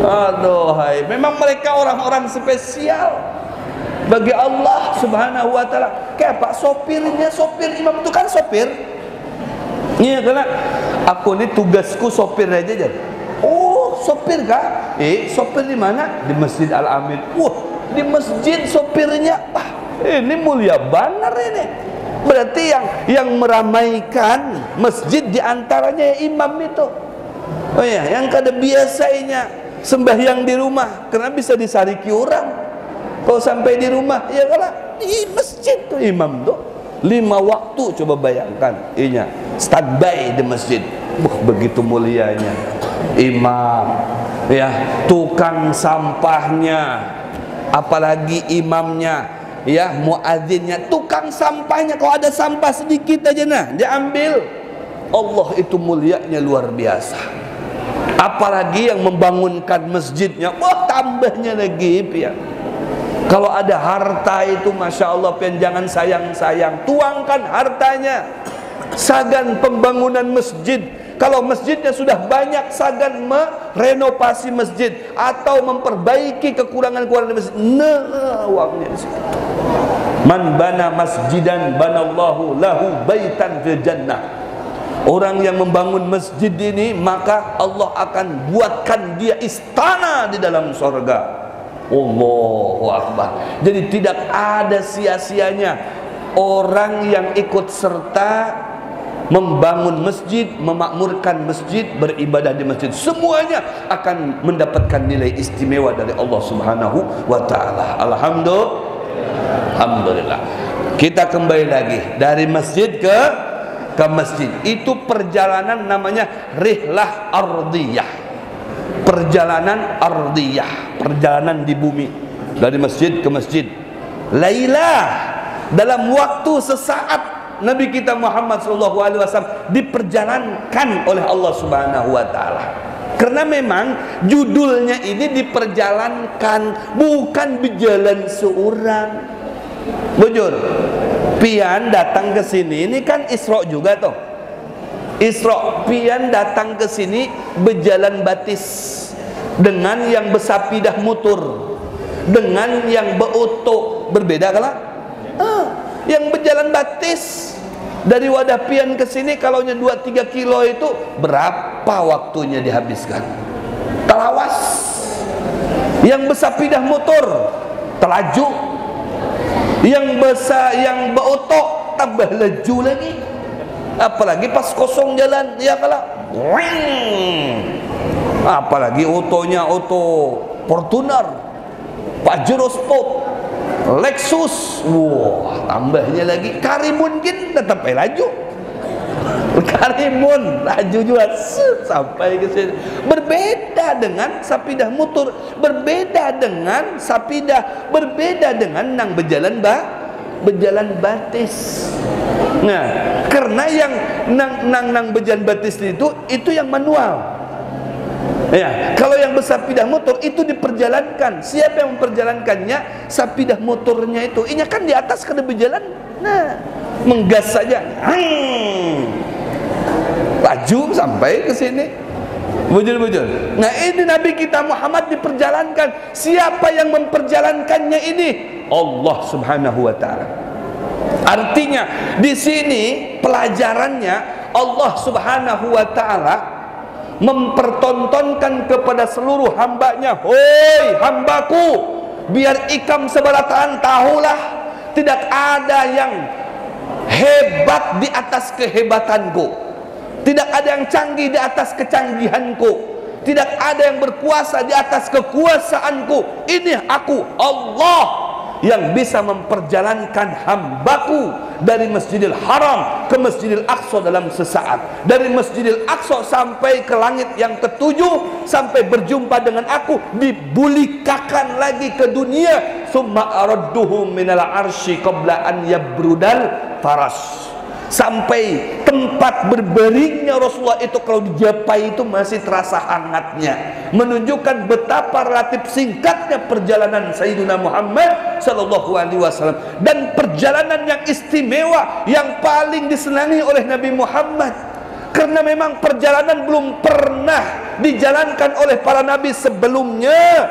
Aduh, hai, memang mereka orang-orang spesial bagi Allah Subhanahu wa taala. Kayak Pak sopirnya, sopir imam itu kan sopir. Iya, karena aku ini tugasku sopir aja jadi. Oh, sopir kah? Sopir di mana? Di Masjid Al-Amin. Wah, di masjid sopirnya. Wah, ini mulia benar ini. Berarti yang meramaikan masjid diantaranya imam itu. Oh ya, yang kada biasanya sembahyang di rumah, karena bisa disariki orang. Kalau sampai di rumah, ya kalah di masjid tuh imam tuh 5 waktu, coba bayangkan. Iya, standby di masjid. Begitu mulianya imam. Ya, tukang sampahnya, apalagi imamnya. Ya, muadzinnya, tukang sampahnya, kalau ada sampah sedikit aja nah diambil. Allah itu mulianya luar biasa. Apalagi yang membangunkan masjidnya, wah tambahnya lagi pian. Kalau ada harta itu masya Allah pian, jangan sayang-sayang, tuangkan hartanya. Sagan pembangunan masjid. Kalau masjidnya sudah banyak, sagan merenovasi masjid atau memperbaiki kekurangan-kekurangan masjid. Nah, uangnya di situ. Man bana masjidan banallahu lahu baitan fil jannah. Orang yang membangun masjid ini, maka Allah akan buatkan dia istana di dalam surga. Allahu Akbar. Jadi tidak ada sia-sianya orang yang ikut serta membangun masjid, memakmurkan masjid, beribadah di masjid, semuanya akan mendapatkan nilai istimewa dari Allah Subhanahu wa taala. Alhamdulillah. Kita kembali lagi dari masjid ke masjid. Itu perjalanan namanya rihlah ardiyah. Perjalanan ardiyah, perjalanan di bumi, dari masjid ke masjid. Lailah, dalam waktu sesaat Nabi kita Muhammad SAW diperjalankan oleh Allah Subhanahu wa taala. Karena memang judulnya ini diperjalankan, bukan berjalan seorang. Bujur, pian datang ke sini, ini kan Isra juga toh. Isra, pian datang ke sini berjalan batis dengan yang bersapidah motor, dengan yang beroto, berbeda kalah. Yang berjalan batis dari wadah pian ke sini, kalau 2-3 kilo itu berapa waktunya dihabiskan? Telawas. Yang bersapidah motor telaju. Yang beroto tambah laju lagi. Apalagi pas kosong jalan, ya kalah. Apalagi otonya oto Fortuner, Pajero Sport, Lexus, wah tambahnya lagi Karimun, kan tetap laju. Karimun laju juga sampai ke sini. Berbeda dengan sapidah motor, berbeda dengan sapidah, berbeda dengan nang berjalan batis. Nah, karena yang nang berjalan batis itu yang manual. Ya, kalau yang bersepeda motor itu diperjalankan. Siapa yang memperjalankannya? Sepeda motornya itu. Ini kan di atas kada berjalan. Nah, menggas saja. Laju sampai ke sini. Bujul-bujul. Nah, ini Nabi kita Muhammad diperjalankan. Siapa yang memperjalankannya ini? Allah Subhanahu wa taala. Artinya di sini pelajarannya Allah Subhanahu wa taala mempertontonkan kepada seluruh hambanya, hoi hambaku, biar ikam sebalataan tahulah, tidak ada yang hebat di atas kehebatanku, tidak ada yang canggih di atas kecanggihanku, tidak ada yang berkuasa di atas kekuasaanku. Ini aku Allah yang bisa memperjalankan hambaku dari Masjidil Haram ke Masjidil Aqsa dalam sesaat, dari Masjidil Aqsa sampai ke langit yang ketujuh, sampai berjumpa dengan aku, dibulikakan lagi ke dunia. Summa aradduhu minal arsy qabla an yabrudal faras. Sampai tempat berbaringnya Rasulullah itu kalau dijapai itu masih terasa hangatnya, menunjukkan betapa relatif singkatnya perjalanan Sayyidina Muhammad sallallahu alaihi wasallam, dan perjalanan yang istimewa yang paling disenangi oleh Nabi Muhammad, karena memang perjalanan belum pernah dijalankan oleh para nabi sebelumnya,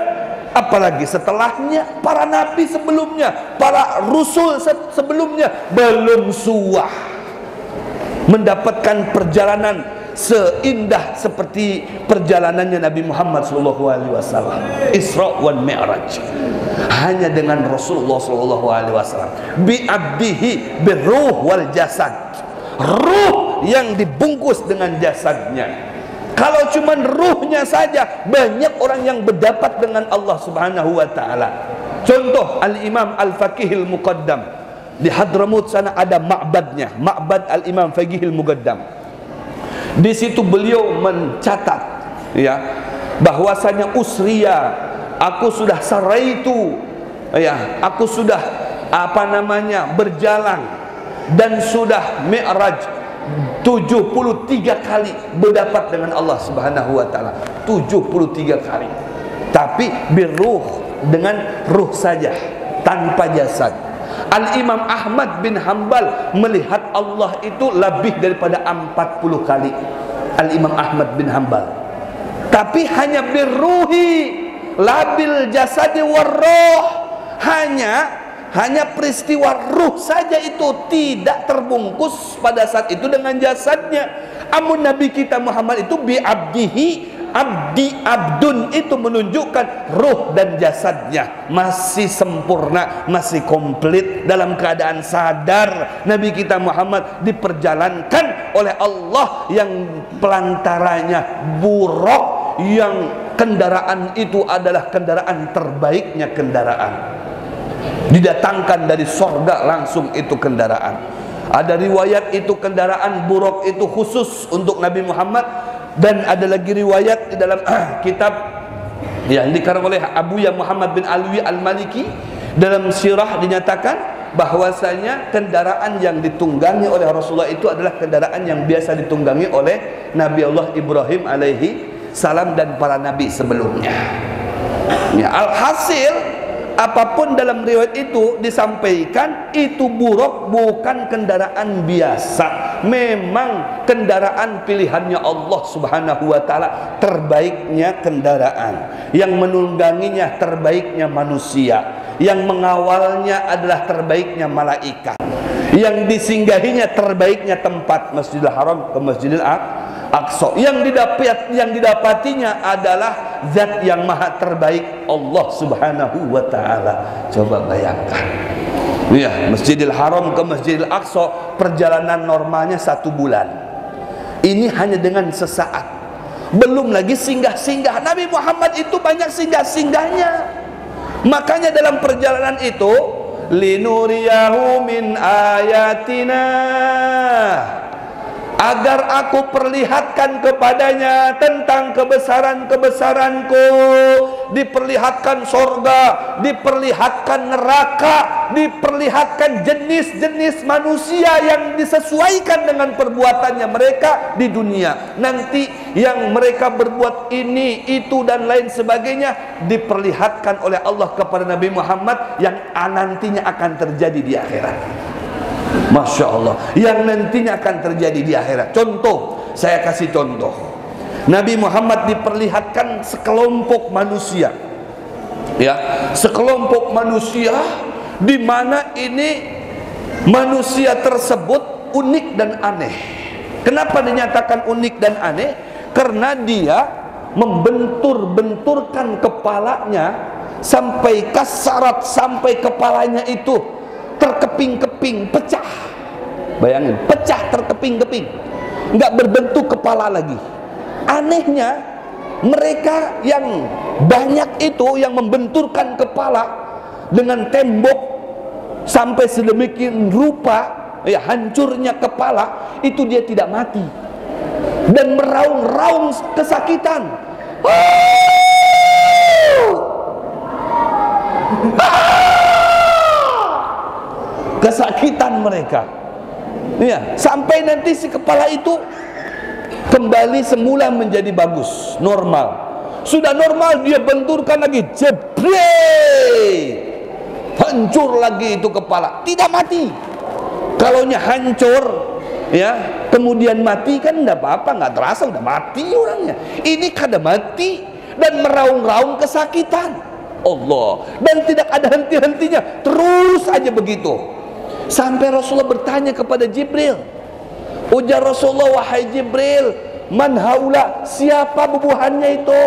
apalagi setelahnya. Para nabi sebelumnya, para rasul sebelumnya belum suah mendapatkan perjalanan seindah seperti perjalanannya Nabi Muhammad SAW, Isra wal Mi'raj. Hanya dengan Rasulullah SAW, bi abdihi birruh wal jasad, ruh yang dibungkus dengan jasadnya. Kalau cuma ruhnya saja, banyak orang yang berdapat dengan Allah Subhanahu wa taala. Contoh Al-Imam Al-Faqihil Muqaddam di Hadramut sana ada ma'badnya, Ma'bad Al-Imam Faqihil Muqaddam. Di situ beliau mencatat, ya, bahwasanya usriya, aku sudah saraitu, ya, aku sudah berjalan dan sudah mi'raj 73 kali berdapat dengan Allah Subhanahu wa taala. 73 kali. Tapi biruh, dengan ruh saja, tanpa jasad. Al-Imam Ahmad bin Hanbal melihat Allah itu lebih daripada 40 kali. Al-Imam Ahmad bin Hanbal. Tapi hanya birruhi, labil jasadi warruh. Hanya peristiwa ruh saja itu tidak terbungkus pada saat itu dengan jasadnya. Amun Nabi kita Muhammad itu bi abdihi, abdun itu menunjukkan ruh dan jasadnya masih sempurna, masih komplit dalam keadaan sadar. Nabi kita Muhammad diperjalankan oleh Allah yang pelantaranya buruk, yang kendaraan itu adalah kendaraan terbaiknya kendaraan, didatangkan dari sorga langsung itu kendaraan. Ada riwayat itu kendaraan buruk itu khusus untuk Nabi Muhammad. Dan ada lagi riwayat di dalam kitab yang dikarang oleh Abu Ya Muhammad bin Alwi Al-Maliki, dalam sirah dinyatakan bahwasanya kendaraan yang ditunggangi oleh Rasulullah itu adalah kendaraan yang biasa ditunggangi oleh Nabi Allah Ibrahim alaihi salam dan para nabi sebelumnya. Ya, alhasil apapun dalam riwayat itu disampaikan, itu buruk bukan kendaraan biasa. Memang kendaraan pilihannya Allah Subhanahu wa taala, terbaiknya kendaraan. Yang menungganginya terbaiknya manusia. Yang mengawalnya adalah terbaiknya malaikat. Yang disinggahinya terbaiknya tempat, Masjidil Haram ke Masjidil Aqsa. Yang didapatinya adalah zat yang maha terbaik, Allah Subhanahu wa taala. Coba bayangkan. Ya, Masjidil Haram ke Masjidil Aqsa perjalanan normalnya 1 bulan. Ini hanya dengan sesaat. Belum lagi singgah-singgah. Nabi Muhammad itu banyak singgah-singgahnya. Makanya dalam perjalanan itu, linuriyahu min ayatina, agar aku perlihatkan kepadanya tentang kebesaran-kebesaranku. Diperlihatkan sorga, diperlihatkan neraka, diperlihatkan jenis-jenis manusia yang disesuaikan dengan perbuatannya mereka di dunia. Nanti yang mereka berbuat ini, itu dan lain sebagainya diperlihatkan oleh Allah kepada Nabi Muhammad yang nantinya akan terjadi di akhirat. Masya Allah, yang nantinya akan terjadi di akhirat. Contoh, saya kasih contoh. Nabi Muhammad diperlihatkan sekelompok manusia, ya, sekelompok manusia di mana ini manusia tersebut unik dan aneh. Kenapa dinyatakan unik dan aneh? Karena dia membentur-benturkan kepalanya sampai kasarat, sampai kepalanya itu terkeping-keping, pecah. Bayangin, pecah, terkeping-keping, nggak berbentuk kepala lagi. Anehnya, mereka yang banyak itu yang membenturkan kepala dengan tembok sampai sedemikian rupa, ya, hancurnya kepala, itu dia tidak mati dan meraung-raung kesakitan. Kesakitan mereka, ya, sampai nanti si kepala itu kembali semula menjadi bagus, normal. Sudah normal, dia benturkan lagi, jebret, hancur lagi itu kepala, tidak mati. Kalaunya hancur, ya, kemudian mati kan tidak apa-apa, nggak terasa udah mati orangnya. Ini kada mati dan meraung-raung kesakitan, Allah, dan tidak ada henti-hentinya, terus aja begitu. Sampai Rasulullah bertanya kepada Jibril. Ujar Rasulullah, wahai Jibril, man haula, siapa bubuhannya itu?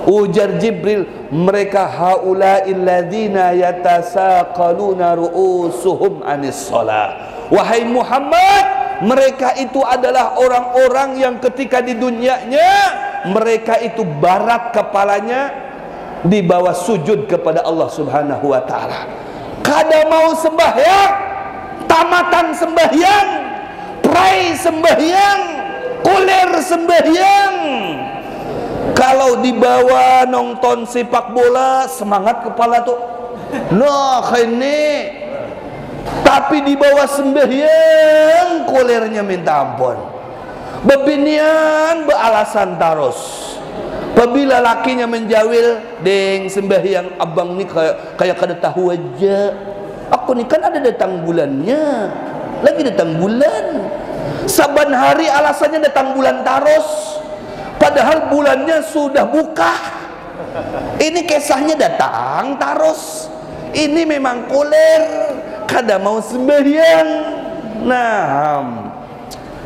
Ujar Jibril, mereka haula illadzina yatasaqaluna ru'usuhum anis shalah. Wahai Muhammad, mereka itu adalah orang-orang yang ketika di dunianya mereka itu barat kepalanya di bawah sujud kepada Allah Subhanahu wa taala. Kada mau sembahyang, tamatan sembahyang, pray sembahyang, kuler sembahyang. Kalau dibawa nonton sepak bola, semangat kepala tuh, nah ini. Tapi dibawa sembahyang, kulernya minta ampun. Bebinian beralasan terus. Apabila lakinya menjawil, deng sembahyang, abang ni kayak kada tahu aja. Aku ni kan ada datang bulannya, lagi datang bulan. Saban hari alasannya datang bulan taros, padahal bulannya sudah buka. Ini kisahnya datang taros. Ini memang koler, kada mau sembahyang. Nah,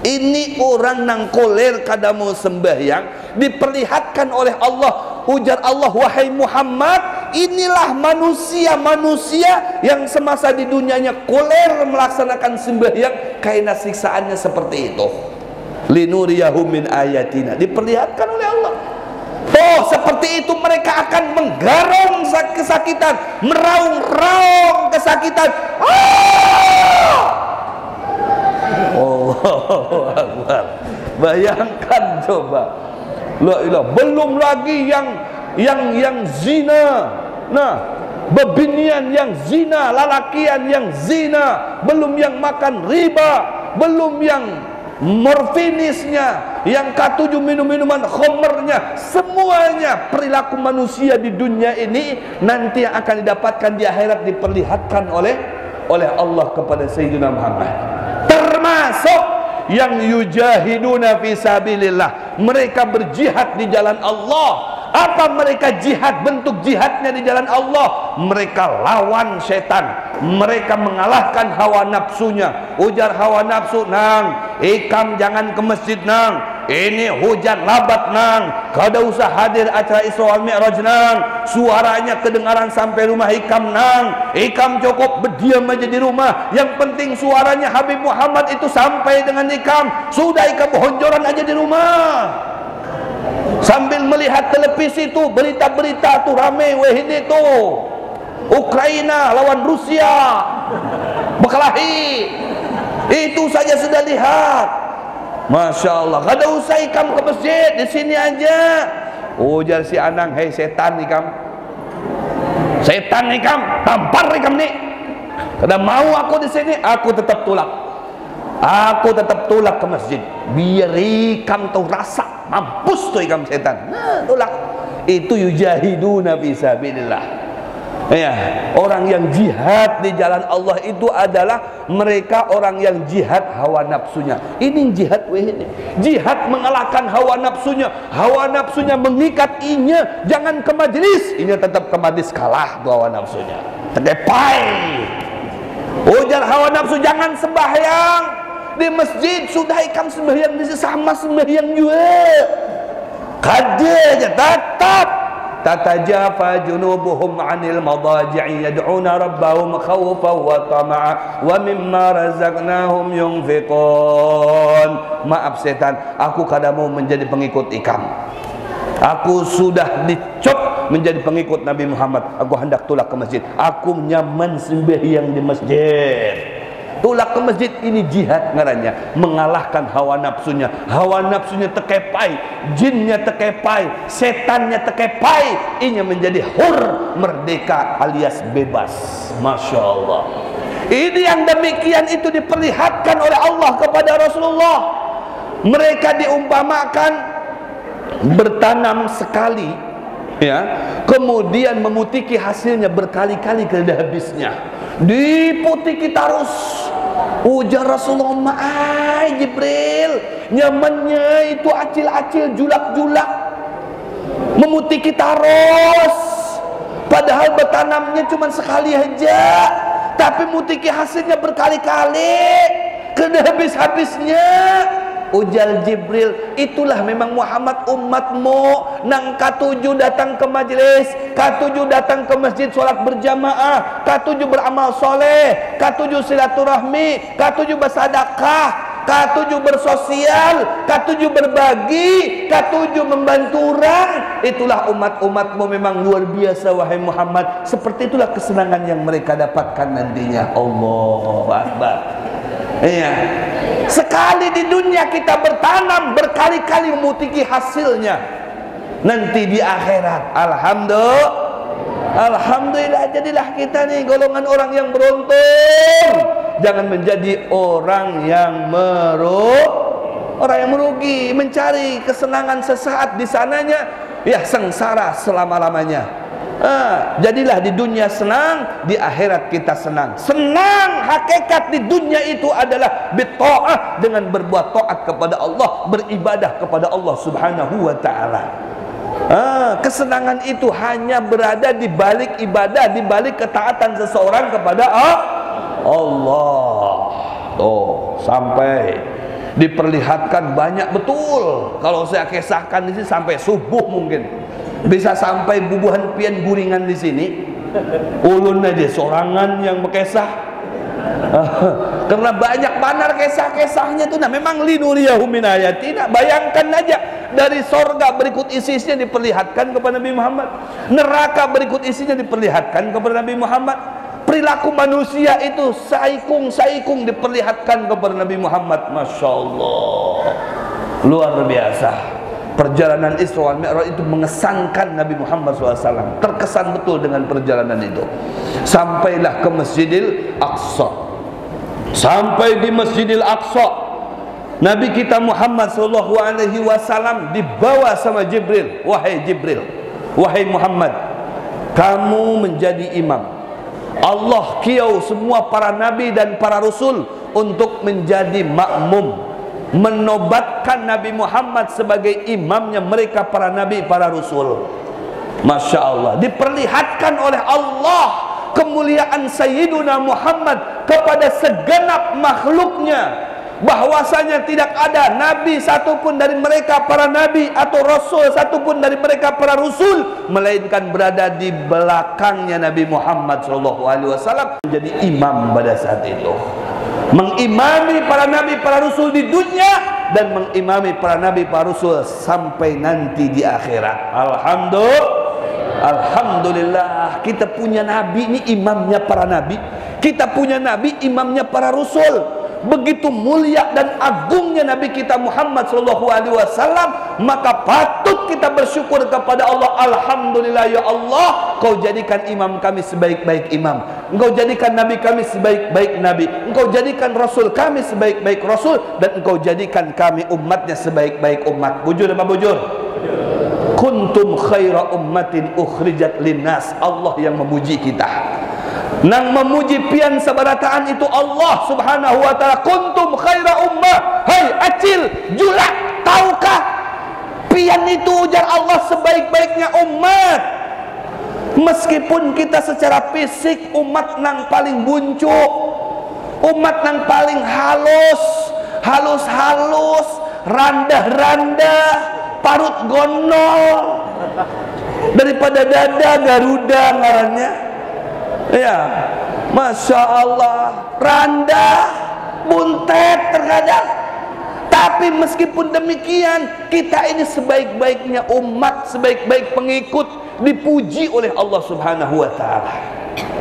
ini orang nang koler kada mau sembahyang diperlihatkan oleh Allah. Ujar Allah, wahai Muhammad, inilah manusia-manusia yang semasa di dunianya koler melaksanakan sembahyang, karena siksaannya seperti itu. Linuriyahu min ayatina, diperlihatkan oleh Allah. Oh, seperti itu mereka akan menggarong kesakitan, meraung-raung kesakitan. Allahu Akbar. Bayangkan coba. La ilah, belum lagi yang zina. Nah, bebinian yang zina, lalakian yang zina, belum yang makan riba, belum yang morfinisnya, yang K7 minum-minuman khomernya, semuanya perilaku manusia di dunia ini nanti yang akan didapatkan di akhirat diperlihatkan oleh Allah kepada Sayyidina Muhammad. Termasuk yang yujahiduna fi sabilillah, mereka berjihad di jalan Allah. Apa mereka jihad? Bentuk jihadnya di jalan Allah, mereka lawan setan, mereka mengalahkan hawa nafsunya. Ujar hawa nafsu, nang, ikam jangan ke masjid nang, ini hujan labat nang, kada usah hadir acara Isra wal Mi'raj nang, suaranya kedengaran sampai rumah ikam nang, ikam cukup berdiam aja di rumah, yang penting suaranya Habib Muhammad itu sampai dengan ikam, sudah ikam honjoran aja di rumah. Sambil melihat televisi tuh, berita-berita tuh rame, weh ini tuh Ukraina lawan Rusia, berkelahi, itu saja sudah lihat. Masya Allah, kada usah ikam ke masjid, di sini aja. Ujar si Anang, hei setan ikam, setan ikam, tampar ikam nih. Kada mau aku di sini, aku tetap tulak. Aku tetap tulak ke masjid. Biar ikam tahu rasa, mampus tuh ikam setan. Nah, tulak. Itu yujahiduna fi sabilillah. Ya, orang yang jihad di jalan Allah itu adalah mereka orang yang jihad hawa nafsunya. Ini jihad ini. Jihad mengalahkan hawa nafsunya. Hawa nafsunya mengikat inya, jangan ke majelis. Inya tetap ke majelis, kalah tuh hawa nafsunya. Terdepai. Ujar hawa nafsu, jangan sembahyang di masjid, sudah ikam sembahyang di sesama sembahyang juga. Kada aja tetap. Tatajafa junubuhum 'anil madaji'i yad'una rabbahum khawfan wa tama'a wa mimma razaqnahum yunfiqun. Maaf setan, aku kada mau menjadi pengikut ikam. Aku sudah dicop menjadi pengikut Nabi Muhammad. Aku hendak tulak ke masjid. Aku nyaman sembahyang di masjid. Tulak ke masjid, ini jihad ngarannya, mengalahkan hawa nafsunya. Hawa nafsunya terkepai, jinnya terkepai, setannya terkepai, inya menjadi hur, merdeka alias bebas. Masya Allah. Ini yang demikian itu diperlihatkan oleh Allah kepada Rasulullah. Mereka diumpamakan bertanam sekali, ya, kemudian memutiki hasilnya berkali-kali kada habisnya. Diputiki terus. Ujar Rasulullah, "Ma'ai Jibril, nyamannya itu acil-acil, julak-julak, memutiki terus. Padahal bertanamnya cuma sekali aja, tapi mutiki hasilnya berkali-kali, kada habis-habisnya." Ujar Jibril, itulah memang Muhammad umatmu. Nang katujuh datang ke majelis, katujuh datang ke masjid sholat berjamaah, katujuh beramal soleh, katujuh silaturahmi, katujuh bersadakah, katujuh bersosial, katujuh berbagi, katujuh membantu orang. Itulah umat-umatmu memang luar biasa wahai Muhammad. Seperti itulah kesenangan yang mereka dapatkan nantinya. Allahu Akbar. Iya. Sekali di dunia kita bertanam, berkali-kali memutiki hasilnya. Nanti di akhirat, alhamdulillah, jadilah kita nih golongan orang yang beruntung. Jangan menjadi orang yang merugi, mencari kesenangan sesaat di sananya, ya sengsara selama-lamanya. Jadilah di dunia senang, di akhirat kita senang. Senang hakikat di dunia itu adalah bitta'ah, dengan berbuat taat kepada Allah, beribadah kepada Allah Subhanahu wa ta'ala. Kesenangan itu hanya berada di balik ibadah, di balik ketaatan seseorang kepada Allah. Tuh, sampai diperlihatkan banyak betul. Kalau saya kisahkan di sini sampai subuh mungkin. Bisa sampai bubuhan pian guringan di sini. Ulun aja sorangan yang berkisah. Karena banyak banar kisah-kisahnya itu. Nah, memang linuriyahu min ayatina. Bayangkan aja, dari sorga berikut isinya diperlihatkan kepada Nabi Muhammad, neraka berikut isinya diperlihatkan kepada Nabi Muhammad, perilaku manusia itu saikung diperlihatkan kepada Nabi Muhammad. Masya Allah, luar biasa. Perjalanan Isra wal Mi'raj itu mengesankan Nabi Muhammad SAW. Terkesan betul dengan perjalanan itu. Sampailah ke Masjidil Aqsa. Sampai di Masjidil Aqsa, Nabi kita Muhammad SAW dibawa sama Jibril. Wahai Jibril, wahai Muhammad, kamu menjadi imam. Allah kiau semua para nabi dan para rasul untuk menjadi makmum, menobatkan Nabi Muhammad sebagai imamnya mereka para nabi, para rasul. Masya Allah, diperlihatkan oleh Allah kemuliaan Sayyiduna Muhammad kepada segenap makhluknya, bahwasanya tidak ada nabi satupun dari mereka para nabi atau rasul satupun dari mereka para rasul melainkan berada di belakangnya Nabi Muhammad SAW menjadi imam pada saat itu, mengimami para nabi para rasul di dunia dan mengimami para nabi para rasul sampai nanti di akhirat. Alhamdulillah, kita punya nabi ini imamnya para nabi, kita punya nabi imamnya para rasul. begitu mulia dan agungnya Nabi kita Muhammad SAW, maka patut kita bersyukur kepada Allah. Alhamdulillah ya Allah, Kau jadikan imam kami sebaik-baik imam, Engkau jadikan Nabi kami sebaik-baik Nabi, Engkau jadikan Rasul kami sebaik-baik Rasul, dan Engkau jadikan kami umatnya sebaik-baik umat. Bujur apa bujur? Kuntum khaira ummatin ukhrijat linnas. Allah yang memuji kita. Nang memuji pian sabarataan itu Allah subhanahu wa ta'ala. Kuntum khaira ummah. Hai acil, julak, tahukah pian itu ujar Allah sebaik-baiknya umat. Meskipun kita secara fisik umat nang paling buncuk, umat nang paling halus, randah-randah, parut gondol, daripada dada Garuda ngarannya. Ya, Masya Allah, randah, buntet terkadang. Tapi meskipun demikian, kita ini sebaik-baiknya umat, sebaik-baik pengikut, dipuji oleh Allah subhanahu wa ta'ala.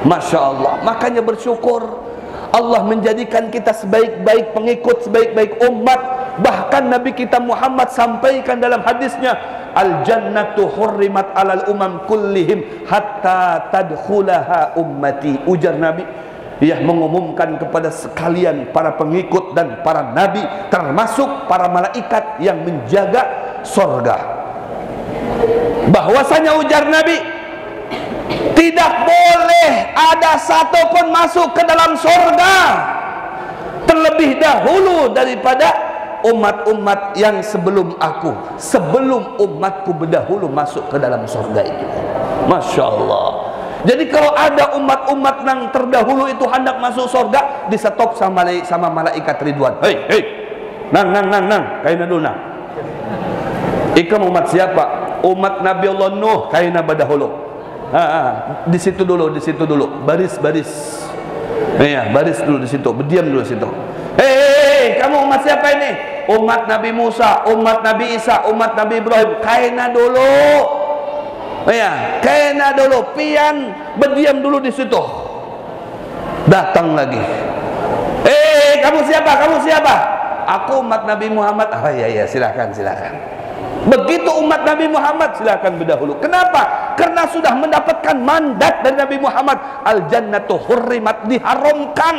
Masya Allah. Makanya bersyukur Allah menjadikan kita sebaik-baik pengikut, sebaik-baik umat. Bahkan Nabi kita Muhammad sampaikan dalam hadisnya, al-jannatu hurrimat alal umam kullihim hatta tadkhulaha ummati. Ujar Nabi, ia mengumumkan kepada sekalian para pengikut dan para nabi, termasuk para malaikat yang menjaga sorga, bahwasanya ujar Nabi, tidak boleh ada satu pun masuk ke dalam sorga terlebih dahulu daripada umat-umat yang sebelum aku, sebelum umatku berdahulu masuk ke dalam surga itu. Masya Allah. Jadi kalau ada umat-umat yang terdahulu itu hendak masuk surga, disetop sama malaikat Ridwan. Hei, nang, kaina dulu nang. Ikam umat siapa? Umat Nabi Allah Nuh, kaina berdahulu. Di situ dulu, baris. Iya, baris dulu di situ, berdiam dulu di situ. Hei, kamu umat siapa ini? Umat Nabi Musa, umat Nabi Isa, umat Nabi Ibrahim. Kaina dulu. Ya, kaina dulu. Pian berdiam dulu di situ. Datang lagi. Kamu siapa? Kamu siapa? Aku umat Nabi Muhammad. Oh iya, silakan. Begitu umat Nabi Muhammad, silakan berdahulu. Kenapa? Karena sudah mendapatkan mandat dari Nabi Muhammad. Al-jannatu hurrimat, diharamkan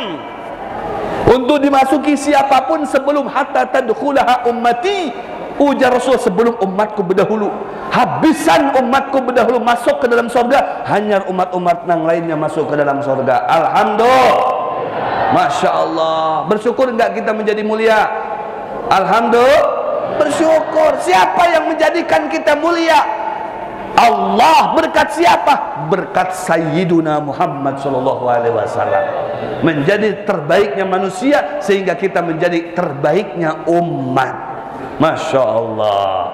untuk dimasuki siapapun sebelum hatta tadkhulaha ummati. Ujar Rasul, sebelum umatku berdahulu, habisan umatku berdahulu masuk ke dalam surga, hanya umat-umat yang lainnya masuk ke dalam surga. Alhamdulillah. Masya Allah. Bersyukur enggak kita menjadi mulia? Alhamdulillah. Bersyukur. Siapa yang menjadikan kita mulia? Allah. Berkat siapa? Berkat Sayyiduna Muhammad SAW. Menjadi terbaiknya manusia sehingga kita menjadi terbaiknya umat. Masya Allah,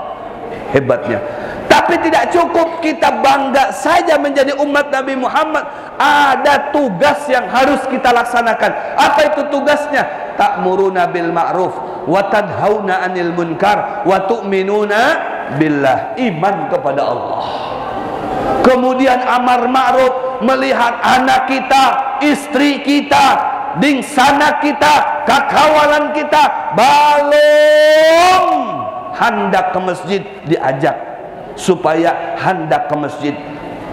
hebatnya. Tapi tidak cukup kita bangga saja menjadi umat Nabi Muhammad. Ada tugas yang harus kita laksanakan. Apa itu tugasnya? Ta'muruna bil ma'ruf wa tadhauna 'anil munkar wa tu'minuna billah. Iman kepada Allah. Kemudian amar ma'ruf, melihat anak kita, istri kita, dingsana kita, kakawalan kita balong hendak ke masjid, diajak supaya hendak ke masjid,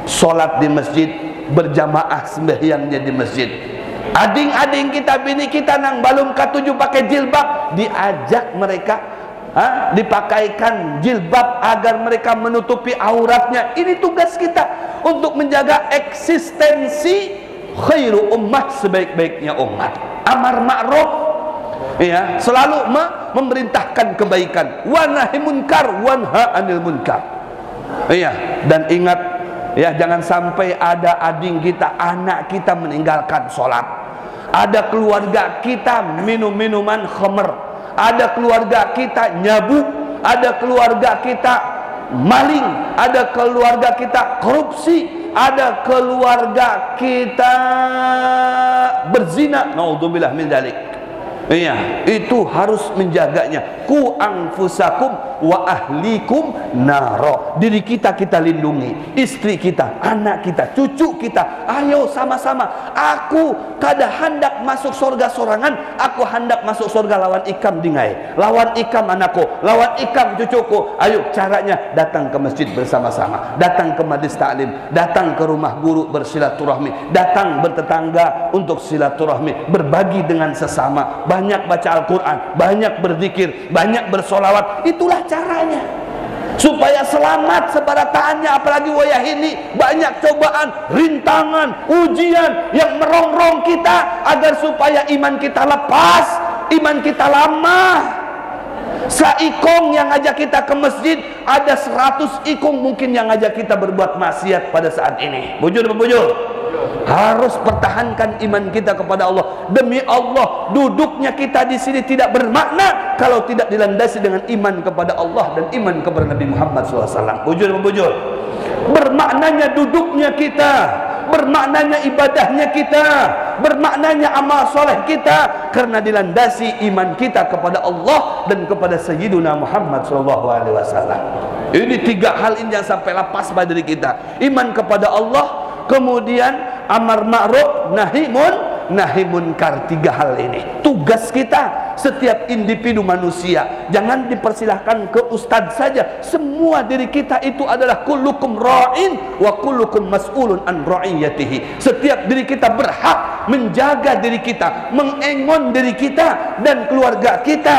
sholat di masjid, berjamaah sembahyangnya di masjid. Ading-ading kita, bini kita nang balum katuju pakai jilbab, diajak mereka dipakaikan jilbab agar mereka menutupi auratnya. Ini tugas kita untuk menjaga eksistensi khairu ummah, sebaik-baiknya umat. Amar ma'ruf, ya, selalu memerintahkan kebaikan. Wa nahi munkar, wanha 'anil munkar. Ya, dan ingat ya, jangan sampai ada ading kita, anak kita meninggalkan sholat. Ada keluarga kita minum-minuman khamr. Ada keluarga kita nyabu. Ada keluarga kita maling. Ada keluarga kita korupsi. Ada keluarga kita berzina, naudzubillah min dzalik. Iya, itu harus menjaganya. Ku anfusakum wa ahlikum naro. Diri kita lindungi, istri kita, anak kita, cucu kita. Ayo sama-sama. Aku kada hendak masuk surga sorangan, aku hendak masuk surga lawan ikam dingai, lawan ikam anakku, lawan ikam cucuku. Ayo caranya datang ke masjid bersama-sama, datang ke majlis taklim, datang ke rumah guru bersilaturahmi, datang bertetangga untuk silaturahmi, berbagi dengan sesama, banyak baca Al-Quran, banyak berzikir, banyak bersolawat. Itulah caranya supaya selamat sebarataannya. Apalagi wayah ini banyak cobaan, rintangan, ujian yang merongrong kita, agar supaya iman kita lepas, iman kita lemah. Saikong yang ngajak kita ke masjid, ada 100 ikong mungkin yang ngajak kita berbuat maksiat pada saat ini. Bujur apa bujur? Harus pertahankan iman kita kepada Allah. Demi Allah, duduknya kita di sini tidak bermakna kalau tidak dilandasi dengan iman kepada Allah dan iman kepada Nabi Muhammad SAW. Bujur apa bujur? Bermaknanya duduknya kita, bermaknanya ibadahnya kita, bermaknanya amal soleh kita, karena dilandasi iman kita kepada Allah dan kepada Sayyiduna Muhammad SAW. Ini 3 hal ini yang sampai lepas pada diri kita. Iman kepada Allah, kemudian amar ma'ruf nahi munkar. 3 hal ini tugas kita, setiap individu manusia. Jangan dipersilahkan ke ustadz saja. Semua diri kita itu adalah kullukum ra'in wa kullukum mas'ulun an ra'iyatihi. Setiap diri kita berhak menjaga diri kita, mengengon diri kita dan keluarga kita.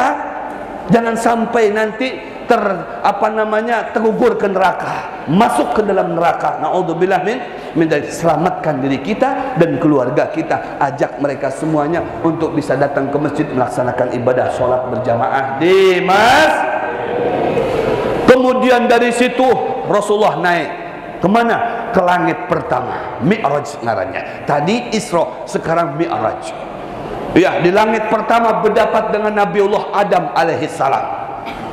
Jangan sampai nanti tergugur ke neraka, masuk ke dalam neraka. Naudzubillah min selamatkan diri kita dan keluarga kita. Ajak mereka semuanya untuk bisa datang ke masjid melaksanakan ibadah sholat berjamaah di Kemudian dari situ Rasulullah naik kemana? Ke langit pertama, Mi'raj ngarannya. Tadi Isra, sekarang Mi'raj. Ya, di langit pertama berdapat dengan Nabiullah Adam alaihissalam.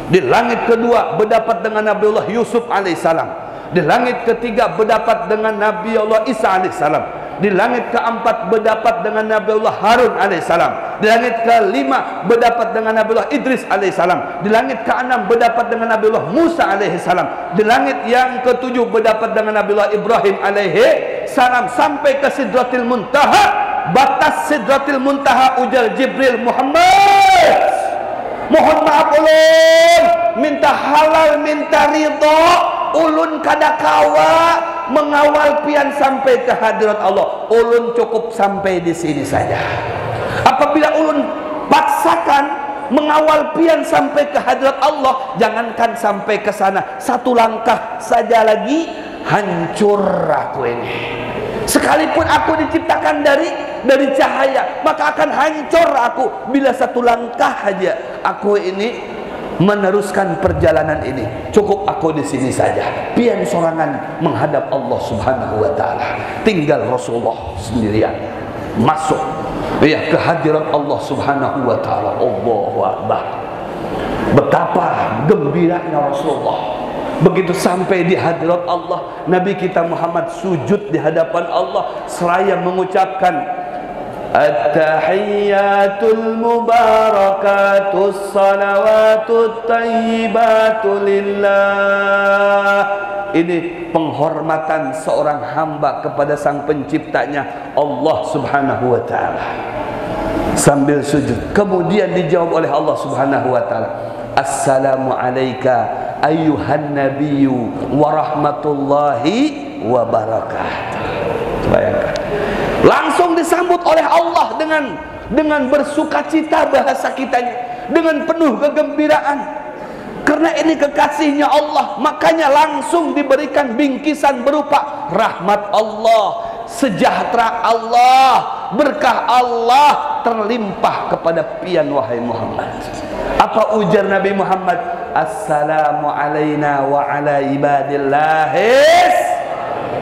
Di langit kedua berdapat dengan Nabiullah Yusuf alaihissalam. Di langit ketiga berdapat dengan Nabiullah Isa alaihissalam. Di langit keempat berdapat dengan Nabiullah Harun alaihissalam. Di langit kelima berdapat dengan Nabiullah Idris alaihissalam. Di langit keenam berdapat dengan Nabiullah Musa alaihissalam. Di langit yang ketujuh berdapat dengan Nabiullah Ibrahim alaihissalam. Sampai ke Sidratil Muntaha. Batas Sidratil Muntaha, ujar Jibril, Muhammad, mohon maaf ulun, minta halal, minta ridho, ulun kada kawa mengawal pian sampai ke hadirat Allah. Ulun cukup sampai di sini saja. Apabila ulun paksakan mengawal pian sampai ke hadirat Allah, jangankan sampai ke sana, 1 langkah saja lagi hancur aku ini. Sekalipun aku diciptakan dari cahaya, maka akan hancur aku bila 1 langkah saja aku ini meneruskan perjalanan ini. Cukup aku di sini saja, pian sorangan menghadap Allah Subhanahu wa taala. Tinggal Rasulullah sendirian masuk ya ke hadirat Allah Subhanahu wa taala. Allahu Akbar. Betapa gembiranya Rasulullah. Begitu sampai di hadirat Allah, Nabi kita Muhammad sujud di hadapan Allah seraya mengucapkan At-tahiyyatul mubarakatus salawatut tayyibatu lillah. Ini penghormatan seorang hamba kepada sang penciptanya, Allah Subhanahu wa taala. Sambil sujud, kemudian dijawab oleh Allah Subhanahu wa taala, Assalamu alayka ayyuhan nabiyyu wa rahmatullahi wa barakatuh. Bayangkan, langsung disambut oleh Allah dengan bersukacita, bahasa kitanya dengan penuh kegembiraan, karena ini kekasihnya Allah. Makanya langsung diberikan bingkisan berupa rahmat Allah, sejahtera Allah, berkah Allah terlimpah kepada pian wahai Muhammad. Apa ujar Nabi Muhammad? Assalamu alayna wa ala ibadillahis.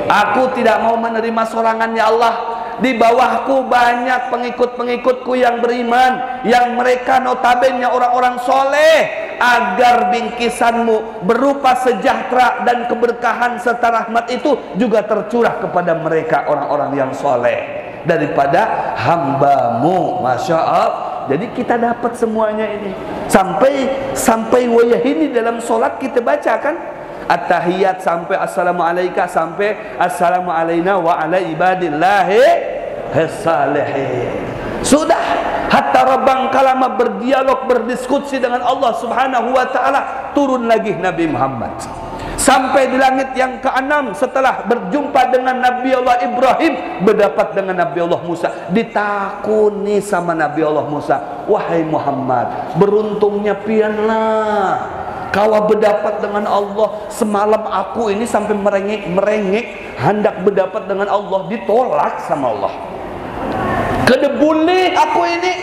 Aku tidak mau menerima sorangannya Allah. Di bawahku banyak pengikut-pengikutku yang beriman, yang mereka notabene orang-orang soleh. Agar bingkisanmu berupa sejahtera dan keberkahan serta rahmat itu juga tercurah kepada mereka orang-orang yang soleh daripada hambamu. Masya Allah, Jadi kita dapat semuanya ini. Sampai wayah ini dalam solat kita baca kan? At-tahiyat sampai assalamualaikum, sampai assalamu alaina wa ala ibadillahi salihin. Sudah, hatta rabang kalama berdialog, berdiskusi dengan Allah Subhanahu wa taala, turun lagi Nabi Muhammad. Sampai di langit yang ke-6, setelah berjumpa dengan Nabi Allah Ibrahim, berdapat dengan Nabi Allah Musa. Ditakuni sama Nabi Allah Musa, wahai Muhammad, beruntungnya pianlah kau berdapat dengan Allah. Semalam aku ini sampai merengek hendak berdapat dengan Allah, ditolak sama Allah. Kedebuli aku ini.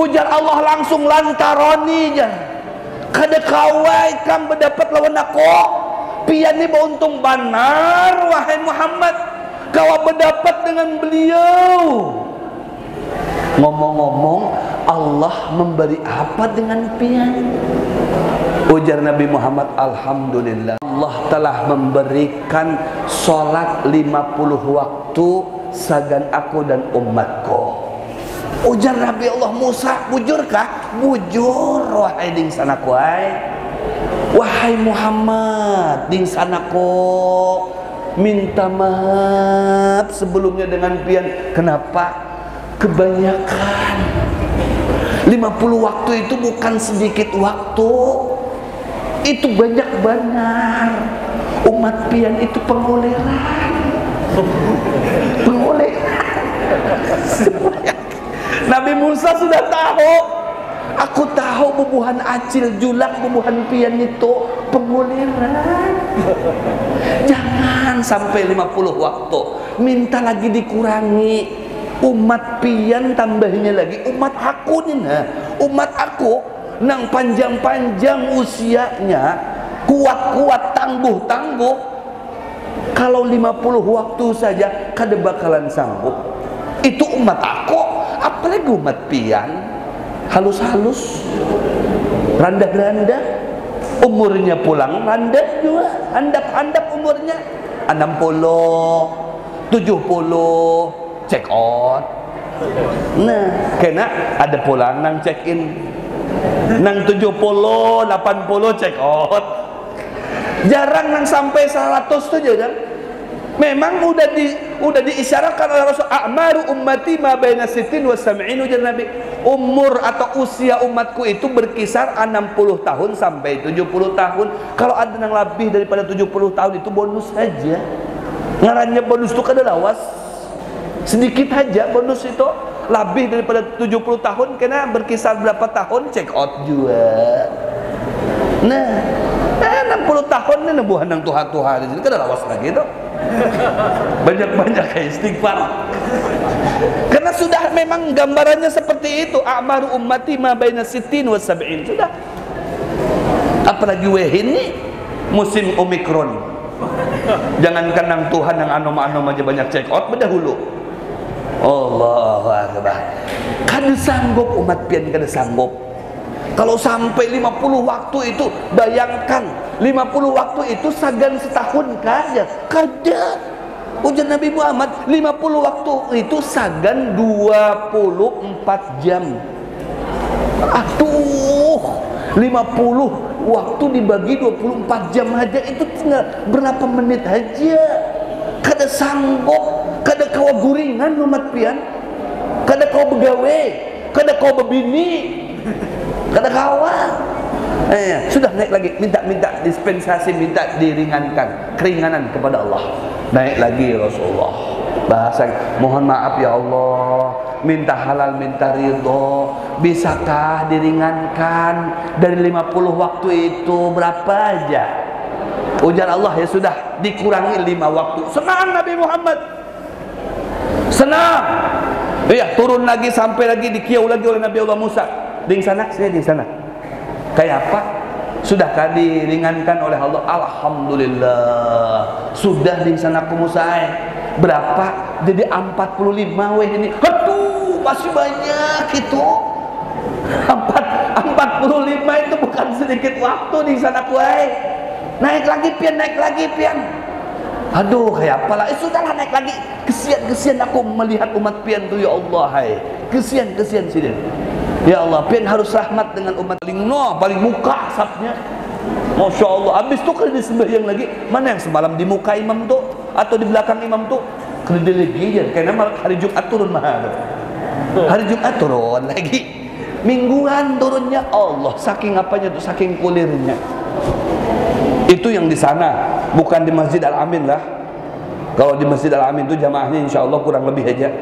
Ujar Allah langsung, lantaroni jangan. Kada kawai kam berdapat lawan aku. Pian ni beruntung benar wahai Muhammad, kau berdapat dengan beliau. Ngomong-ngomong, Allah memberi apa dengan pian? Ujar Nabi Muhammad, alhamdulillah, Allah telah memberikan solat 50 waktu sagan aku dan umatku. Ujar Nabi Allah Musa, bujurkah? Bujur wahai ding sanaku, wahai Muhammad ding sanaku, minta maaf sebelumnya dengan pian. Kenapa? Kebanyakan 50 waktu itu bukan sedikit waktu, itu banyak benar. Umat pian itu pengoleran. Nabi Musa sudah tahu. Aku tahu bubuhan acil julak, bubuhan pian itu pengoleran. Jangan sampai 50 waktu. Minta lagi dikurangi. Umat pian tambahnya lagi. Umat aku nih nah. Umat aku nang panjang-panjang usianya, kuat-kuat, tangguh-tangguh. Kalau 50 waktu saja kada bakalan sanggup. Itu umat aku, apalagi umat pian, halus-halus, randah-randah, umurnya pulang randah juga, handap-handap umurnya 60, 70, check out. Nah, kena ada pulang nang check in, nang 70, 80 check out. Jarang nang sampai 100 tu je kan. Memang udah diisyaratkan oleh Rasul, a'maru ummati ma baina 60 wa 70, ujar Nabi. Umur atau usia umatku itu berkisar 60 tahun sampai 70 tahun. Kalau ada yang lebih daripada 70 tahun itu bonus saja. Ngarannya bonus itu kada lawas. Sedikit saja bonus itu. Lebih daripada 70 tahun kena berkisar berapa tahun, check out juga. Nah, 60 tahun ni nabuhan ng tuha-tuha di sini, kada lawas lagi itu. Banyak-banyak kayak istighfar. Karena sudah memang gambarannya seperti itu. A'maru ummati ma baina 60 wa 70. Sudah. Apalagi ini musim Omikron. Jangankan nang Tuhan nang anom-anom aja banyak check out berdahulu. Allahu akbar. Kada sanggup umat pian, kada sanggup. Kalau sampai 50 waktu itu, bayangkan 50 waktu itu sagan setahun kaja. Kada. Ujar Nabi Muhammad, 50 waktu itu sagan 24 jam. Aduh, 50 waktu dibagi 24 jam aja itu tinggal berapa menit aja. Kada sanggup, kada kau guringan umat pian, kada kau begawe, kada kau bebini, kada kawa. Sudah naik lagi, minta dispensasi, minta diringankan, keringanan kepada Allah. Naik lagi Rasulullah. Bahasa, mohon maaf ya Allah, minta halal, minta ridho, bisakah diringankan dari 50 waktu itu berapa aja? Ujar Allah, ya sudah, dikurangi 5 waktu. Senang Nabi Muhammad, senang. Iya, turun lagi, sampai lagi dikiau lagi oleh Nabi Allah Musa. Di sana, saya di sana. Kayak apa? Sudahkah diringankan oleh Allah? Alhamdulillah. Sudah di sana aku Musa. Berapa? Jadi 45 weh ini. Aduh, masih banyak itu. 45 itu bukan sedikit waktu di sana aku. Naik lagi pian, naik lagi pian. Aduh, kayak apalah. Sudahlah, naik lagi. Kesian aku melihat umat pian tu, ya Allah, hai. Kesian sini. Ya Allah, pian harus rahmat dengan umat paling muka asapnya. Masya Allah. Habis tu kena disembahyang lagi. Mana yang semalam di muka imam tu atau di belakang imam tu? Kena dilegian. Karena hari Jumat turun mahal. Hari Jumat turun lagi. Mingguan turunnya, Allah, saking apanya tu, saking kulirnya. Itu yang di sana, bukan di Masjid Al-Amin lah. Kalau di Masjid Al-Amin tu jamaahnya insya Allah kurang lebih aja.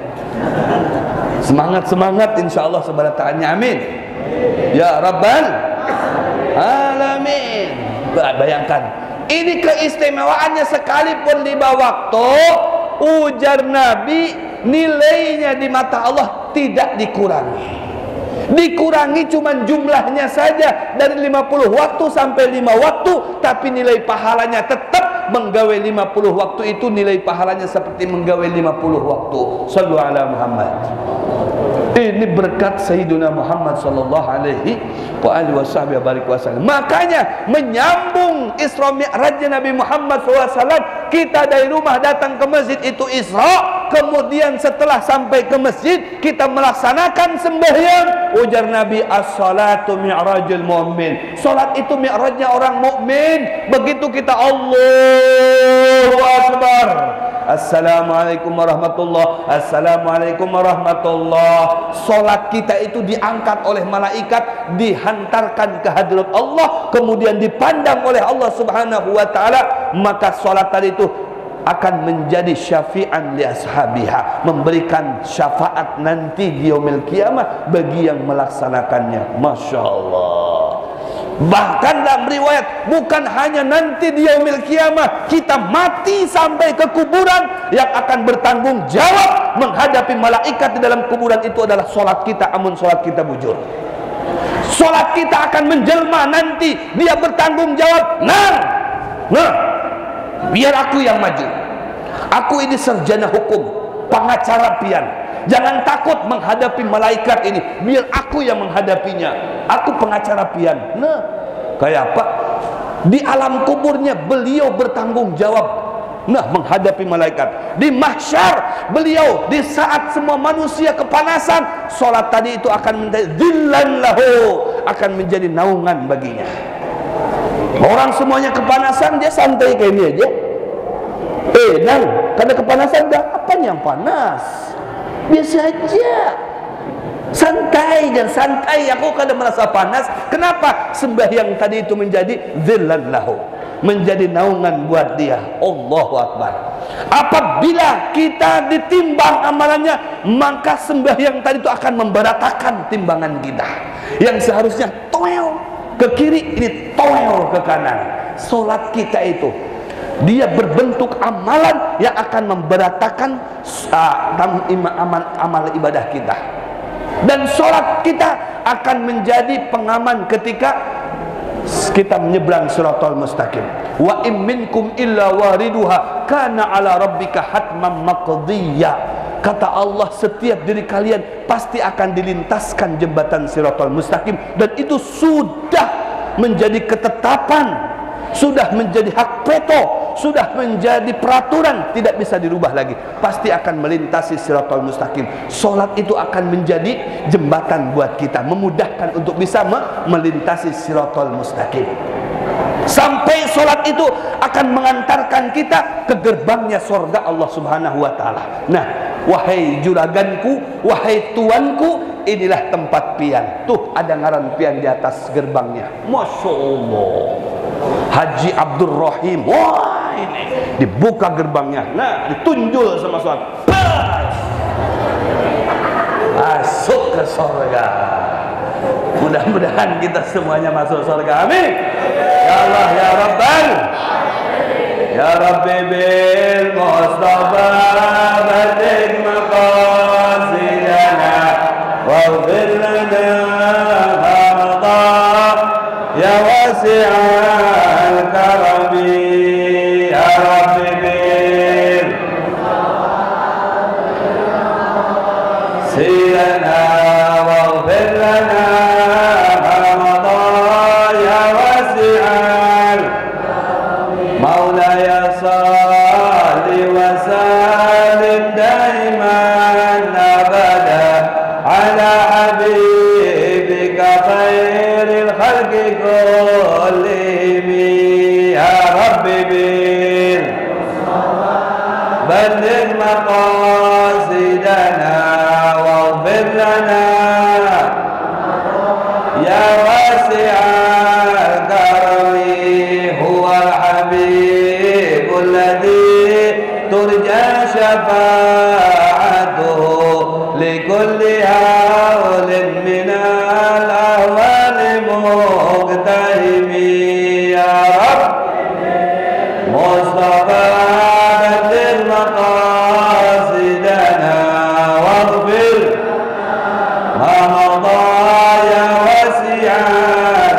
Semangat insya Allah sebarataannya, amin. Ya Rabbal Alamin. Bayangkan, ini keistimewaannya, sekalipun di bawah waktu, ujar Nabi, nilainya di mata Allah tidak dikurangi. Dikurangi cuman jumlahnya saja, dari 50 waktu sampai 5 waktu, tapi nilai pahalanya tetap menggawe 50 waktu itu, nilai pahalanya seperti menggawe 50 waktu. Sallu ala Muhammad. Ini berkat Sayyidina Muhammad sallallahu alaihi wasallam. Makanya menyambung Isra Mi'rajnya Nabi Muhammad SAW, kita dari rumah datang ke masjid itu Isra, kemudian setelah sampai ke masjid kita melaksanakan sembahyang. Ujar Nabi, as-salatu mi'rajul mu'min. Salat itu mi'rajnya orang mukmin. Begitu kita Allahu Akbar, Assalamualaikum warahmatullah, Assalamualaikum warahmatullah, salat kita itu diangkat oleh malaikat, dihantarkan ke hadirat Allah, kemudian dipandang oleh Allah Subhanahu wa taala. Maka salat tadi itu akan menjadi syafi'an li ashabiha, memberikan syafaat nanti di yaumil qiyamah bagi yang melaksanakannya. Masya Allah. Bahkan dalam riwayat, bukan hanya nanti di yaumil qiyamah, kita mati sampai ke kuburan, yang akan bertanggung jawab menghadapi malaikat di dalam kuburan itu adalah solat kita. Amun solat kita bujur, solat kita akan menjelma nanti, dia bertanggung jawab. Nah, biar aku yang maju. Aku ini sarjana hukum, pengacara pian. Jangan takut menghadapi malaikat ini, biar aku yang menghadapinya. Aku pengacara pian. Nah, kayak apa? Di alam kuburnya beliau bertanggung jawab. Nah, menghadapi malaikat. Di mahsyar beliau, di saat semua manusia kepanasan, solat tadi itu akan menjadi dhillan lahu, akan menjadi naungan baginya. Orang semuanya kepanasan, dia santai kayak ini aja. Karena kepanasan dah, apa yang panas? Biasa aja, santai, jangan santai. Aku kadang merasa panas. Kenapa? Sembahyang tadi itu menjadi dhillan lahu, menjadi naungan buat dia. Allahu Akbar. Apabila kita ditimbang amalannya, maka sembahyang tadi itu akan memberatakan timbangan kita. Yang seharusnya toel ke kiri, ini toel ke kanan. Solat kita itu, dia berbentuk amalan yang akan memberatakan amal ibadah kita. Dan sholat kita akan menjadi pengaman ketika kita menyeberang siratal mustaqim. Wa im minkum illa wariduha kana ala rabbika hatman maqdiyya. Kata Allah, setiap diri kalian pasti akan dilintaskan jembatan siratal mustaqim, dan itu sudah menjadi ketetapan, sudah menjadi hak veto, sudah menjadi peraturan, tidak bisa dirubah lagi. Pasti akan melintasi siratal mustaqim. Solat itu akan menjadi jembatan buat kita, memudahkan untuk bisa melintasi siratal mustaqim. Sampai solat itu akan mengantarkan kita ke gerbangnya surga Allah Subhanahu wa taala. Nah, wahai juraganku, wahai tuanku, inilah tempat pian. Tuh ada ngaran pian di atas gerbangnya. Masya Allah. Haji Abdul Rahim. Wah, ini dibuka gerbangnya. Nah, ditunjul sama suatu. Masuk ke surga. Mudah-mudahan kita semuanya masuk surga. Amin. Ya Allah, ya Rabbal. Ya Rabbi bil Mustafa batik maqasidana waghfir lana hamata ya wasi'al karami. Ya Rabbi bil sidana waghfir lana hamata ya wasi'al maulaya salli ya Rabbi bil balligh maqasidana waghfir lana ya wasi'al karami huwal habibul ladzi turja syafa'atuhu likulli haulin minal ahwali muqtahimi ya Rabbi Mustafa balligh maqasidana waghfir ma madha ya wasi'an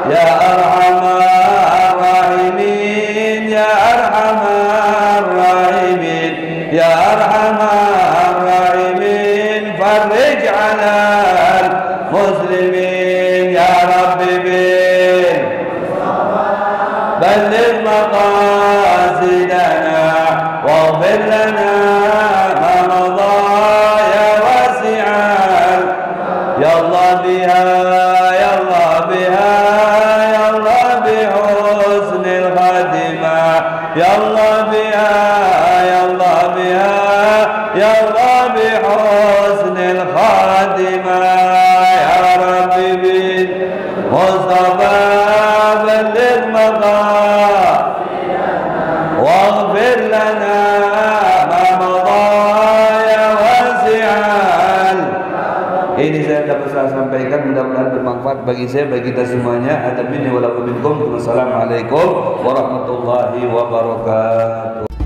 ya arhamar rahimin ya arhamar rahimin ya arhamar rahimin farij 'alal muslimin ya Rabbi bil balligh maqasidana waghfir lana ma madha ya wasi'al ya Allah biha ya Allah biha ya Allah bihusnil khatimah ya Allah biha ya Allah biha ya Allah bihusnil khatimah ya Rabbi bil Mustafa balligh maqasidana waghfir lana ma madha ya wasi'al. Ini saya dapat saya sampaikan, mudah-mudahan bermanfaat bagi saya, bagi kita semuanya. Ada minni wa lakum minkum. Wassalamualaikum warahmatullahi wabarakatuh.